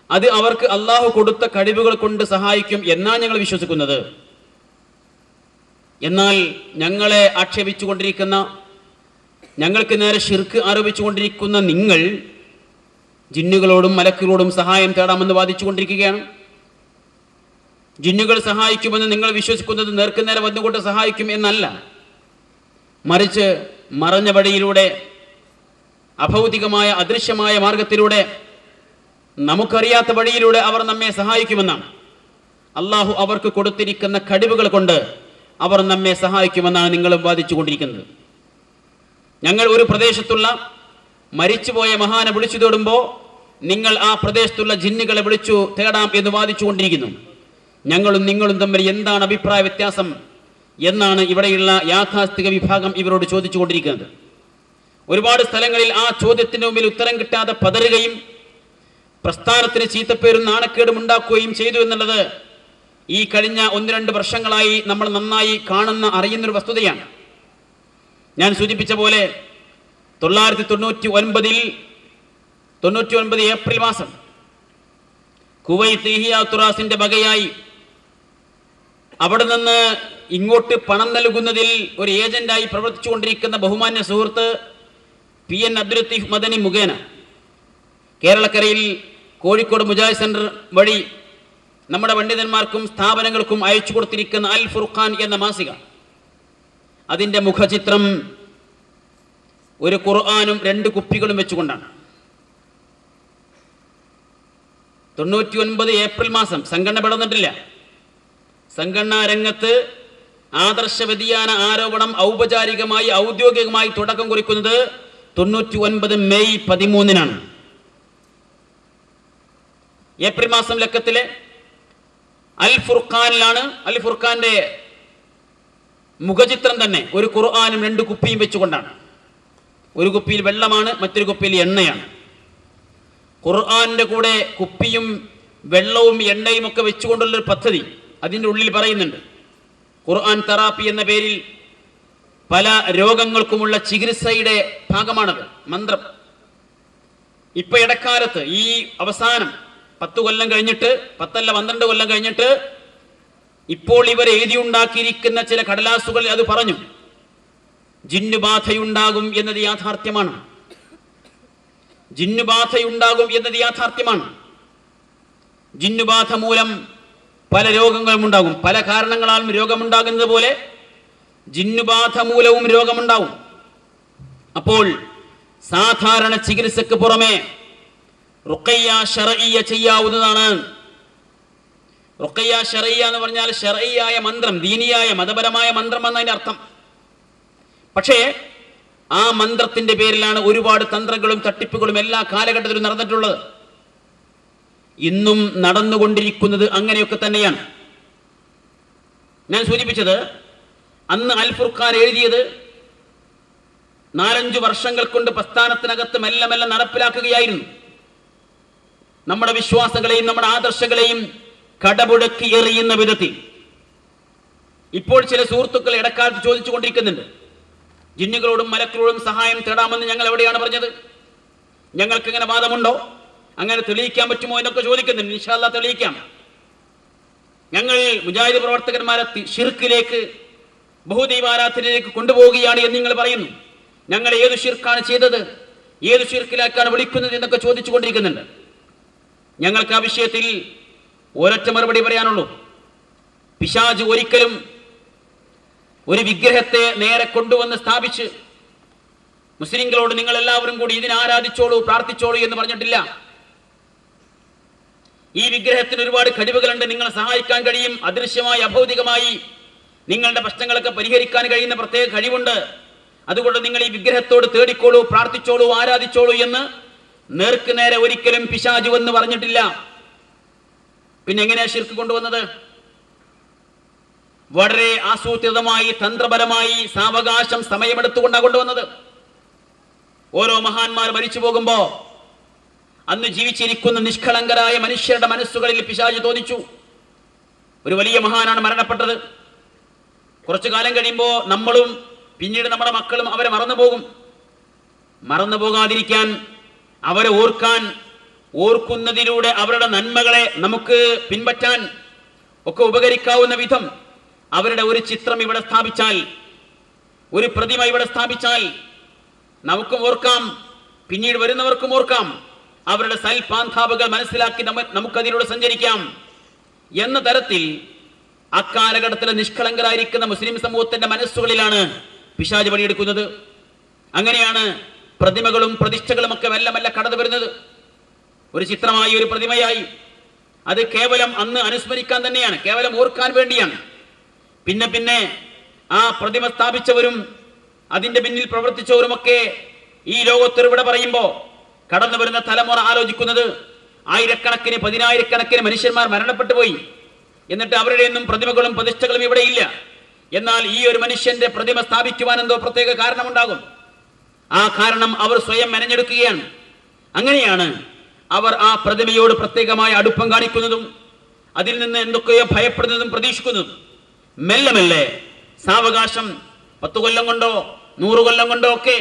അത് അവർക്ക് അള്ളാഹു കൊടുത്ത കഴിവുകൾ കൊണ്ട് സഹായിക്കും എന്നാണ് ഞങ്ങൾ വിശ്വസിക്കുന്നത്. എന്നാൽ ഞങ്ങളെ ആക്ഷേപിച്ചുകൊണ്ടിരിക്കുന്ന, ഞങ്ങൾക്ക് നേരെ ശിർക്ക് ആരോപിച്ചുകൊണ്ടിരിക്കുന്ന നിങ്ങൾ ജിന്നുകളോടും മലക്കുകളോടും സഹായം തേടാമെന്ന് വാദിച്ചുകൊണ്ടിരിക്കുകയാണ്. ജിന്നുകൾ സഹായിക്കുമെന്ന് നിങ്ങൾ വിശ്വസിക്കുന്നത് നേർക്കുനേരെ വന്നുകൊണ്ട് സഹായിക്കും എന്നല്ല, മറിച്ച് മറഞ്ഞ വഴിയിലൂടെ, അഭൗതികമായ അദൃശ്യമായ മാർഗത്തിലൂടെ, നമുക്കറിയാത്ത വഴിയിലൂടെ അവർ നമ്മെ സഹായിക്കുമെന്നാണ്. അള്ളാഹു അവർക്ക് കൊടുത്തിരിക്കുന്ന കഴിവുകൾ കൊണ്ട് അവർ നമ്മെ സഹായിക്കുമെന്നാണ് നിങ്ങളും വാദിച്ചുകൊണ്ടിരിക്കുന്നത്. ഞങ്ങൾ ഒരു പ്രദേശത്തുള്ള മരിച്ചുപോയ മഹാനെ വിളിച്ചു തേടുമ്പോൾ നിങ്ങൾ ആ പ്രദേശത്തുള്ള ജിന്നുകളെ വിളിച്ചു തേടാം എന്ന് വാദിച്ചുകൊണ്ടിരിക്കുന്നു. ഞങ്ങളും നിങ്ങളും തമ്മിൽ എന്താണ് അഭിപ്രായ വ്യത്യാസം എന്നാണ് ഇവിടെയുള്ള യാഥാസ്ഥിക വിഭാഗം ഇവരോട് ചോദിച്ചുകൊണ്ടിരിക്കുന്നത്. ഒരുപാട് സ്ഥലങ്ങളിൽ ആ ചോദ്യത്തിന് മുമ്പിൽ ഉത്തരം കിട്ടാതെ പതറുകയും പ്രസ്ഥാനത്തിന് ചീത്തപ്പേരും നാണക്കേടും ഉണ്ടാക്കുകയും ചെയ്തു എന്നുള്ളത് ഈ കഴിഞ്ഞ 1-2 വർഷങ്ങളായി നമ്മൾ നന്നായി കാണുന്ന, അറിയുന്നൊരു വസ്തുതയാണ്. ഞാൻ സൂചിപ്പിച്ച പോലെ 1999 ഏപ്രിൽ മാസം കുവൈത്ത് ഇഹിയാ തുറാസിന്റെ വകയായി അവിടെ നിന്ന് ഇങ്ങോട്ട് പണം നൽകുന്നതിൽ ഒരു ഏജന്റായി പ്രവർത്തിച്ചുകൊണ്ടിരിക്കുന്ന ബഹുമാന്യ സുഹൃത്ത് PN അബ്ദുൽ ലത്തീഫ് മദനി മുഖേന കേരളക്കരയിൽ കോഴിക്കോട് മുജാഹിദ് സെന്റർ വഴി നമ്മുടെ പണ്ഡിതന്മാർക്കും സ്ഥാപനങ്ങൾക്കും അയച്ചു കൊടുത്തിരിക്കുന്ന അൽ ഫുർഖാൻ എന്ന മാസിക, അതിൻ്റെ മുഖചിത്രം ഒരു ഖുർആനും 2 കുപ്പികളും വെച്ചുകൊണ്ടാണ്. 99 ഏപ്രിൽ മാസം സംഘടന പിളർന്നിട്ടില്ല. സംഘടനാ രംഗത്ത് ആദർശ വ്യതിയാന ആരോപണം ഔപചാരികമായി ഔദ്യോഗികമായി തുടക്കം കുറിക്കുന്നത് 99 മെയ് 13-നാണ്. ഏപ്രിൽ മാസം ലക്കത്തിലെ അൽ ഫുർഖാനിലാണ്, അൽ ഫുർഖാന്റെ മുഖചിത്രം തന്നെ ഒരു ഖുർആനും 2 കുപ്പിയും വെച്ചുകൊണ്ടാണ്. ഒരു കുപ്പിയിൽ വെള്ളമാണ്, മറ്റൊരു കുപ്പിയിൽ എണ്ണയാണ്. ഖുർആന്റെ കൂടെ കുപ്പിയും വെള്ളവും എണ്ണയും ഒക്കെ വെച്ചുകൊണ്ടുള്ളൊരു പദ്ധതി അതിൻ്റെ ഉള്ളിൽ പറയുന്നുണ്ട്. ഖുർആൻ തെറാപ്പി എന്ന പേരിൽ പല രോഗങ്ങൾക്കുമുള്ള ചികിത്സയുടെ ഭാഗമാണത്, മന്ത്രം. ഇപ്പൊ ഇടക്കാലത്ത് ഈ അവസാനം 10 കൊല്ലം കഴിഞ്ഞിട്ട്, 10 അല്ല 12 കൊല്ലം കഴിഞ്ഞിട്ട് ഇപ്പോൾ ഇവർ എഴുതിയുണ്ടാക്കിയിരിക്കുന്ന ചില കടലാസുകളിൽ അത് പറഞ്ഞു, ജിന്നുബാധയുണ്ടാകും എന്നത് യാഥാർത്ഥ്യമാണ്. ജിന്നുബാധയുണ്ടാകും എന്നത് യാഥാർത്ഥ്യമാണ്. ജിന്നുബാധ മൂലം പല രോഗങ്ങളും ഉണ്ടാകും. പല കാരണങ്ങളാലും രോഗമുണ്ടാകുന്നത് പോലെ ജിന്നുബാധ മൂലവും രോഗമുണ്ടാവും. അപ്പോൾ സാധാരണ ചികിത്സക്ക് പുറമെ റുഖയ്യ ശർഇയ്യ ചെയ്യാവുന്നതാണ്. റുഖയ്യ ശർഇയ്യ എന്ന് പറഞ്ഞാൽ ശർഇയായ മന്ത്രം, ദീനിയായ മതപരമായ മന്ത്രം എന്നതിന്റെ അർത്ഥം. പക്ഷേ ആ മന്ത്രത്തിന്റെ പേരിലാണ് ഒരുപാട് തന്ത്രങ്ങളും തട്ടിപ്പുകളും എല്ലാ കാലഘട്ടത്തിലും നടന്നിട്ടുള്ളത്. ഇന്നും നടന്നുകൊണ്ടിരിക്കുന്നത് അങ്ങനെയൊക്കെ തന്നെയാണ്. ഞാൻ സൂചിപ്പിച്ചത്, അന്ന് അൽ ഫുർഖാൻ എഴുതിയത് 4-5 വർഷങ്ങൾ കൊണ്ട് പ്രസ്ഥാനത്തിനകത്ത് മെല്ലെ മെല്ലെ നടപ്പിലാക്കുകയായിരുന്നു. നമ്മുടെ വിശ്വാസങ്ങളെയും നമ്മുടെ ആദർശങ്ങളെയും കടപുഴക്കി എറിയുന്ന വിധത്തിൽ. ഇപ്പോൾ ചില സുഹൃത്തുക്കൾ ഇടക്കാലത്ത് ചോദിച്ചു കൊണ്ടിരിക്കുന്നുണ്ട്, ജിന്നുകളോടും മലക്കളോടും സഹായം തേടാമെന്ന് ഞങ്ങൾ എവിടെയാണ് പറഞ്ഞത്? ഞങ്ങൾക്ക് ഇങ്ങനെ വാദമുണ്ടോ? അങ്ങനെ തെളിയിക്കാൻ പറ്റുമോ എന്നൊക്കെ ചോദിക്കുന്നുണ്ട്. ഇൻഷാ അല്ലാഹ് തെളിയിക്കാം. ഞങ്ങൾ മുജാഹിദ് പ്രവർത്തകന്മാരെ ഷിർക്കിലേക്ക്, ബഹുദൈവാരാധനയിലേക്ക് കൊണ്ടുപോവുകയാണ് എന്ന് നിങ്ങൾ പറയുന്നു. ഞങ്ങൾ ഏത് ഷിർക്കാണ് ചെയ്തത്, ഏത് ഷിർക്കിലേക്കാണ് വിളിക്കുന്നത് എന്നൊക്കെ ചോദിച്ചു കൊണ്ടിരിക്കുന്നുണ്ട്. ഞങ്ങൾക്ക് ആ വിഷയത്തിൽ ഒരൊറ്റ മറുപടി പറയാനുള്ളൂ. പിശാച് ഒരിക്കലും ഒരു വിഗ്രഹത്തെ നേരെ കൊണ്ടുവന്ന് സ്ഥാപിച്ച് മുസ്ലിങ്ങളോട് നിങ്ങൾ എല്ലാവരും കൂടി ഇതിനെ ആരാധിച്ചോളൂ, പ്രാർത്ഥിച്ചോളൂ എന്ന് പറഞ്ഞിട്ടില്ല. ഈ വിഗ്രഹത്തിന് ഒരുപാട് കഴിവുകളുണ്ട്, നിങ്ങളെ സഹായിക്കാൻ കഴിയും, അദൃശ്യമായി അഭൗതികമായി നിങ്ങളുടെ പ്രശ്നങ്ങളൊക്കെ പരിഹരിക്കാൻ കഴിയുന്ന പ്രത്യേക കഴിവുണ്ട്. അതുകൊണ്ട് നിങ്ങൾ ഈ വിഗ്രഹത്തോട് തേടിക്കോളൂ, പ്രാർത്ഥിച്ചോളൂ, ആരാധിച്ചോളൂ എന്ന് നേർക്ക് നേരെ ഒരിക്കലും പിശാച് എന്ന് പറഞ്ഞിട്ടില്ല. പിന്നെ എങ്ങനെയാ ശിർക്ക് കൊണ്ടുവന്നത്? വളരെ ആസൂത്രിതമായി, തന്ത്രപരമായി, സാവകാശം, സമയമെടുത്തുകൊണ്ടാണ് കൊണ്ടുവന്നത്. ഓരോ മഹാന്മാർ മരിച്ചു പോകുമ്പോ അന്ന് ജീവിച്ചിരിക്കുന്ന നിഷ്കളങ്കരായ മനുഷ്യരുടെ മനസ്സുകളിൽ പിശാച് തോന്നിച്ചു. ഒരു വലിയ മഹാനാണ് മരണപ്പെട്ടത്. കുറച്ചു കാലം കഴിയുമ്പോൾ നമ്മളും പിന്നീട് നമ്മുടെ മക്കളും അവരെ മറന്നുപോകും. മറന്നു പോകാതിരിക്കാൻ, അവരെ ഓർക്കുന്നതിലൂടെ അവരുടെ നന്മകളെ നമുക്ക് പിൻപറ്റാൻ ഒക്കെ ഉപകരിക്കാവുന്ന വിധം അവരുടെ ഒരു ചിത്രം ഇവിടെ സ്ഥാപിച്ചാൽ, ഒരു പ്രതിമ ഇവിടെ സ്ഥാപിച്ചാൽ നമുക്കും ഓർക്കാം, പിന്നീട് വരുന്നവർക്കും ഓർക്കാം. അവരുടെ സൽപാന്താവുകൾ മനസ്സിലാക്കി നമുക്കതിലൂടെ സഞ്ചരിക്കാം എന്ന തരത്തിൽ അക്കാലഘട്ടത്തിലെ നിഷ്കളങ്കരായിരിക്കുന്ന മുസ്ലിം സമൂഹത്തിന്റെ മനസ്സുകളിലാണ് പിശാച് പണിയെടുക്കുന്നത്. അങ്ങനെയാണ് പ്രതിമകളും പ്രതിഷ്ഠകളും ഒക്കെ മെല്ലെ മെല്ലെ കടന്നു വരുന്നത്. ഒരു ചിത്രമായി, ഒരു പ്രതിമയായി. അത് കേവലം അന്ന് അനുസ്മരിക്കാൻ തന്നെയാണ്, കേവലം ഓർക്കാൻ വേണ്ടിയാണ്. പിന്നെ പിന്നെ ആ പ്രതിമ സ്ഥാപിച്ചവരും അതിന്റെ പിന്നിൽ പ്രവർത്തിച്ചവരുമൊക്കെ ഈ ലോകത്തൊരുവിടെ പറയുമ്പോ കടന്നു വരുന്ന തലമുറ ആലോചിക്കുന്നത് ആയിരക്കണക്കിന്, പതിനായിരക്കണക്കിന് മനുഷ്യന്മാർ മരണപ്പെട്ടു പോയി, എന്നിട്ട് അവരുടെ ഒന്നും പ്രതിമകളും പ്രതിഷ്ഠകളും ഇവിടെ ഇല്ല. എന്നാൽ ഈ ഒരു മനുഷ്യന്റെ പ്രതിമ സ്ഥാപിക്കുവാൻ എന്തോ പ്രത്യേക കാരണമുണ്ടാകും. ആ കാരണം അവർ സ്വയം മെനഞ്ഞെടുക്കുകയാണ്. അങ്ങനെയാണ് അവർ ആ പ്രതിമയോട് പ്രത്യേകമായ അടുപ്പം കാണിക്കുന്നതും അതിൽ നിന്ന് എന്തൊക്കെയോ ഭയപ്പെടുന്നതും പ്രതീക്ഷിക്കുന്നതും. മെല്ലെ മെല്ലെ സാവകാശം 10 കൊല്ലം കൊണ്ടോ 100 കൊല്ലം കൊണ്ടോ ഒക്കെ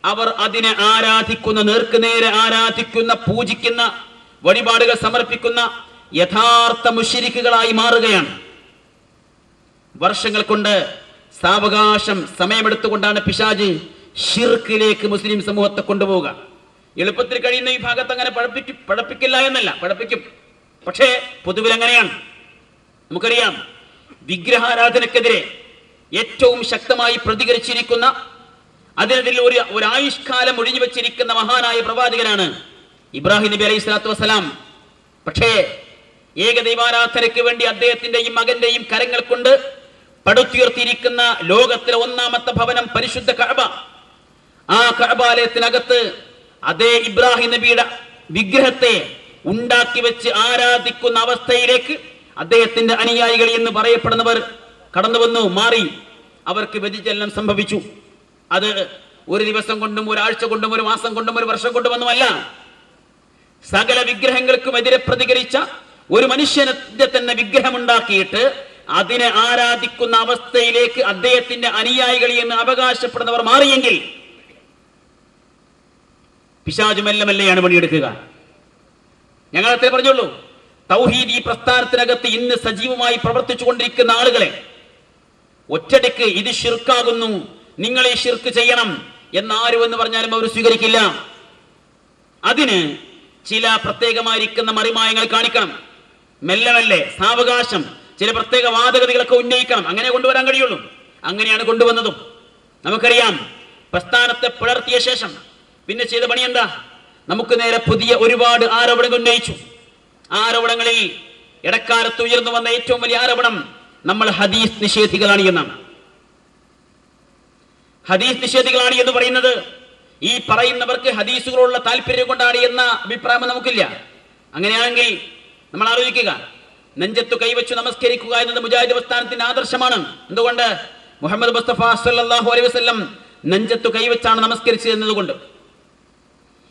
അവർ അതിനെ ആരാധിക്കുന്ന, നേർക്കുനേരെ ആരാധിക്കുന്ന, പൂജിക്കുന്ന, വഴിപാടുകൾ സമർപ്പിക്കുന്ന യഥാർത്ഥ മുശ്രിക്കുകളായി മാറുകയാണ്. വർഷങ്ങൾ കൊണ്ട്, സാവകാശം, സമയമെടുത്തുകൊണ്ടാണ് പിശാച് ഷിർക്കിലേക്ക് മുസ്ലിം സമൂഹത്തെ കൊണ്ടുപോവുക. എളുപ്പത്തിൽ കഴിയുന്ന ഈ ഭാഗത്ത് അങ്ങനെ പഴപ്പിക്കില്ല എന്നല്ല, പഴപ്പിക്കും. പക്ഷേ പൊതുവിൽ അങ്ങനെയാണ്. നമുക്കറിയാം, വിഗ്രഹാരാധനക്കെതിരെ ഏറ്റവും ശക്തമായി പ്രതികരിച്ചിരിക്കുന്ന, അതിനെതിൽ ഒരു ആയുഷ്കാലം ഒഴിഞ്ഞു വെച്ചിരിക്കുന്ന മഹാനായ പ്രവാചകനാണ് ഇബ്രാഹിം നബി അലൈഹി സ്വലാത്തു വസ്സലാം. പക്ഷേ ഏകദൈവാരാധനയ്ക്ക് വേണ്ടി അദ്ദേഹത്തിന്റെയും മകന്റെയും കരങ്ങൾ കൊണ്ട് പടുത്തുയർത്തിയിരിക്കുന്ന ലോകത്തിലെ ഒന്നാമത്തെ ഭവനം പരിശുദ്ധ കഅബ. ആ കഅബാലയത്തിനകത്ത് അതേ ഇബ്രാഹിം നബിയുടെ വിഗ്രഹത്തെ ഉണ്ടാക്കി വെച്ച് ആരാധിക്കുന്ന അവസ്ഥയിലേക്ക് അദ്ദേഹത്തിന്റെ അനുയായികൾ എന്ന് പറയപ്പെടുന്നവർ കടന്നു വന്നു, മാറി. അവർക്ക് വ്യതിചലനം സംഭവിച്ചു. അത് ഒരു ദിവസം കൊണ്ടും, ഒരാഴ്ച കൊണ്ടും, ഒരു മാസം കൊണ്ടും, ഒരു വർഷം കൊണ്ടുമൊന്നുമല്ല. സകല വിഗ്രഹങ്ങൾക്കും എതിരെ പ്രതികരിച്ച ഒരു മനുഷ്യന്റെ തന്നെ വിഗ്രഹമുണ്ടാക്കിയിട്ട് അതിനെ ആരാധിക്കുന്ന അവസ്ഥയിലേക്ക് അദ്ദേഹത്തിന്റെ അനുയായികൾ എന്ന് അവകാശപ്പെടുന്നവർ മാറിയെങ്കിൽ പിശാച് മെല്ലെ മെല്ലെയാണ് പണിയെടുക്കുക. ഞങ്ങൾ അത്രേ പറഞ്ഞുള്ളൂ. തൗഹീദ് ഈ പ്രസ്ഥാനത്തിനകത്ത് ഇന്ന് സജീവമായി പ്രവർത്തിച്ചു കൊണ്ടിരിക്കുന്ന ആളുകളെ ഒറ്റടിക്ക് ഇത് ഷിർക്കാകുന്നു, നിങ്ങൾ ഈ ഷിർക്ക് ചെയ്യണം എന്നാരും എന്ന് പറഞ്ഞാലും അവർ സ്വീകരിക്കില്ല. അതിന് ചില പ്രത്യേകമായിരിക്കുന്ന മറിമായങ്ങൾ കാണിക്കണം. മെല്ലെ മെല്ലെ, സാവകാശം, ചില പ്രത്യേക വാദഗതികളൊക്കെ ഉന്നയിക്കണം. അങ്ങനെ കൊണ്ടുവരാൻ കഴിയുള്ളൂ. അങ്ങനെയാണ് കൊണ്ടുവന്നതും. നമുക്കറിയാം, പ്രസ്ഥാനത്തെ പിളർത്തിയ ശേഷം പിന്നെ ചെയ്ത പണി എന്താ? നമുക്ക് നേരെ പുതിയ ഒരുപാട് ആരോപണങ്ങൾ ഉന്നയിച്ചു. ആരോപണങ്ങളിൽ ഇടക്കാലത്ത് ഉയർന്നു വന്ന ഏറ്റവും വലിയ ആരോപണം നമ്മൾ ഹദീസ് നിഷേധികളാണ് എന്നാണ്. ഹദീസ് നിഷേധികളാണ് എന്ന് പറയുന്നത് ഈ പറയുന്നവർക്ക് ഹദീസുകളുള്ള താല്പര്യം കൊണ്ടാണ് എന്ന അഭിപ്രായം നമുക്കില്ല. അങ്ങനെയാണെങ്കിൽ നമ്മൾ ആലോചിക്കുക, നെഞ്ചത്തു കൈവച്ചു നമസ്കരിക്കുക എന്നത് മുജാഹിദ് പ്രസ്ഥാനത്തിന്റെ ആദർശമാണ്. എന്തുകൊണ്ട്? മുഹമ്മദ് മുസ്തഫ സല്ലല്ലാഹു അലൈഹി വസല്ലം നെഞ്ചത്തു കൈവച്ചാണ് നമസ്കരിച്ചത് എന്നതുകൊണ്ട്.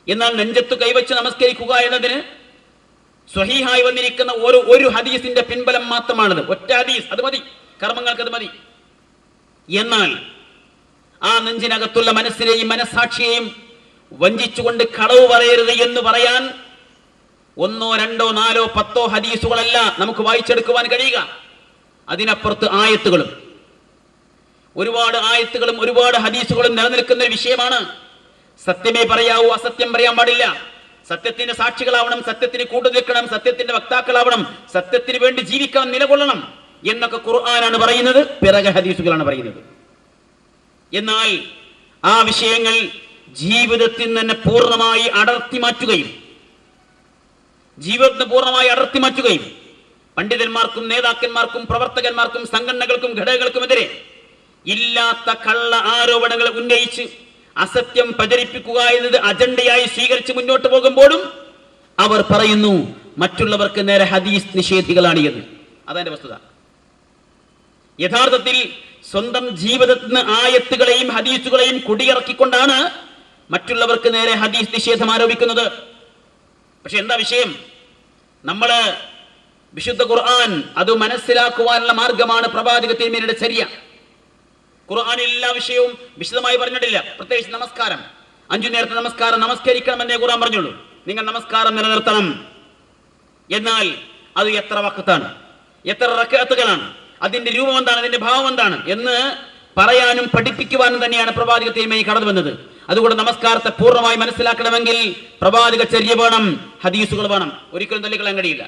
എന്നാൽ നെഞ്ചത്തു കൈവച്ച് നമസ്കരിക്കുക എന്നതിന് സ്വഹീഹായി വന്നിരിക്കുന്ന ഒരു ഹദീസിന്റെ പിൻബലം മാത്രമാണത്. ഒറ്റ ഹദീസ്, അത് മതി, കർമ്മങ്ങൾക്ക് അത് മതി. എന്നാൽ ആ നെഞ്ചിനകത്തുള്ള മനസ്സിനെയും മനസ്സാക്ഷിയെയും വഞ്ചിച്ചുകൊണ്ട് കളവ് പറയരുത് എന്ന് പറയാൻ 1, 2, 4, 10 ഹദീസുകളല്ല നമുക്ക് വായിച്ചെടുക്കുവാൻ കഴിയുക. അതിനപ്പുറത്ത് ആയത്തുകളും, ഒരുപാട് ആയത്തുകളും ഒരുപാട് ഹദീസുകളും നിലനിൽക്കുന്ന ഒരു വിഷയമാണ്. സത്യമേ പറയാവൂ, അസത്യം പറയാൻ പാടില്ല. സത്യത്തിന്റെ സാക്ഷികളാവണം, സത്യത്തിന് കൂട്ടു നിൽക്കണം, സത്യത്തിന്റെ വക്താക്കളാവണം, സത്യത്തിന് വേണ്ടി ജീവിക്കണം, നിലകൊള്ളണം എന്നൊക്കെ ഖുർആനാണ് പറയുന്നത്, പിറകെ ഹദീസുകളാണ് പറയുന്നത്. എന്നാൽ ആ വിഷയങ്ങൾ ജീവിതത്തിൽ തന്നെ പൂർണ്ണമായി അടർത്തി മാറ്റുകയും പണ്ഡിതന്മാർക്കും നേതാക്കന്മാർക്കും പ്രവർത്തകന്മാർക്കും സംഘടനകൾക്കും ഘടകങ്ങൾക്കുമെതിരെ ഇല്ലാത്ത കള്ള ആരോപണങ്ങൾ ഉന്നയിച്ച് അസത്യം പ്രചരിപ്പിക്കുക എന്നത് അജണ്ടയായി സ്വീകരിച്ച് മുന്നോട്ട് പോകുമ്പോഴും അവർ പറയുന്നു മറ്റുള്ളവർക്ക് നേരെ ഹദീസ് നിഷേധികളാണ് എന്ന്. അതെന്റെ വസ്തുത. യഥാർത്ഥത്തിൽ സ്വന്തം ജീവിതത്തിൽ നിന്ന് ആയത്തുകളെയും ഹദീസുകളെയും കുടിയിറക്കിക്കൊണ്ടാണ് മറ്റുള്ളവർക്ക് നേരെ ഹദീസ് നിഷേധം ആരോപിക്കുന്നത്. പക്ഷെ എന്താ വിഷയം? നമ്മള് വിശുദ്ധ ഖുർആൻ അത് മനസ്സിലാക്കുവാനുള്ള മാർഗമാണ് പ്രവാചക തിരുമേനിയുടെ ചര്യ. ഖുർആൻ എല്ലാ വിഷയവും വിശദമായി പറഞ്ഞിട്ടില്ല. പ്രത്യേകിച്ച് നമസ്കാരം, 5 നേരത്തെ നമസ്കാരം നമസ്കരിക്കണമെന്നേ ഖുർആൻ പറഞ്ഞുള്ളൂ. നിങ്ങൾ നമസ്കാരം നിലനിർത്തണം. എന്നാൽ അത് എത്ര വഖത്താണ്, എത്ര റക്അത്തുകളാണ്, അതിന്റെ രൂപം എന്താണ്, അതിന്റെ ഭാവം എന്താണ് എന്ന് പറയാനും പഠിപ്പിക്കുവാനും തന്നെയാണ് പ്രവാചക തിരുമേനി കടന്നു വന്നത്. അതുകൊണ്ട് നമസ്കാരത്തെ പൂർണ്ണമായി മനസ്സിലാക്കണമെങ്കിൽ പ്രവാചക ചര്യ വേണം, ഹദീസുകൾ വേണം. ഒരിക്കലും തള്ളിക്കളയാൻ കഴിയില്ല.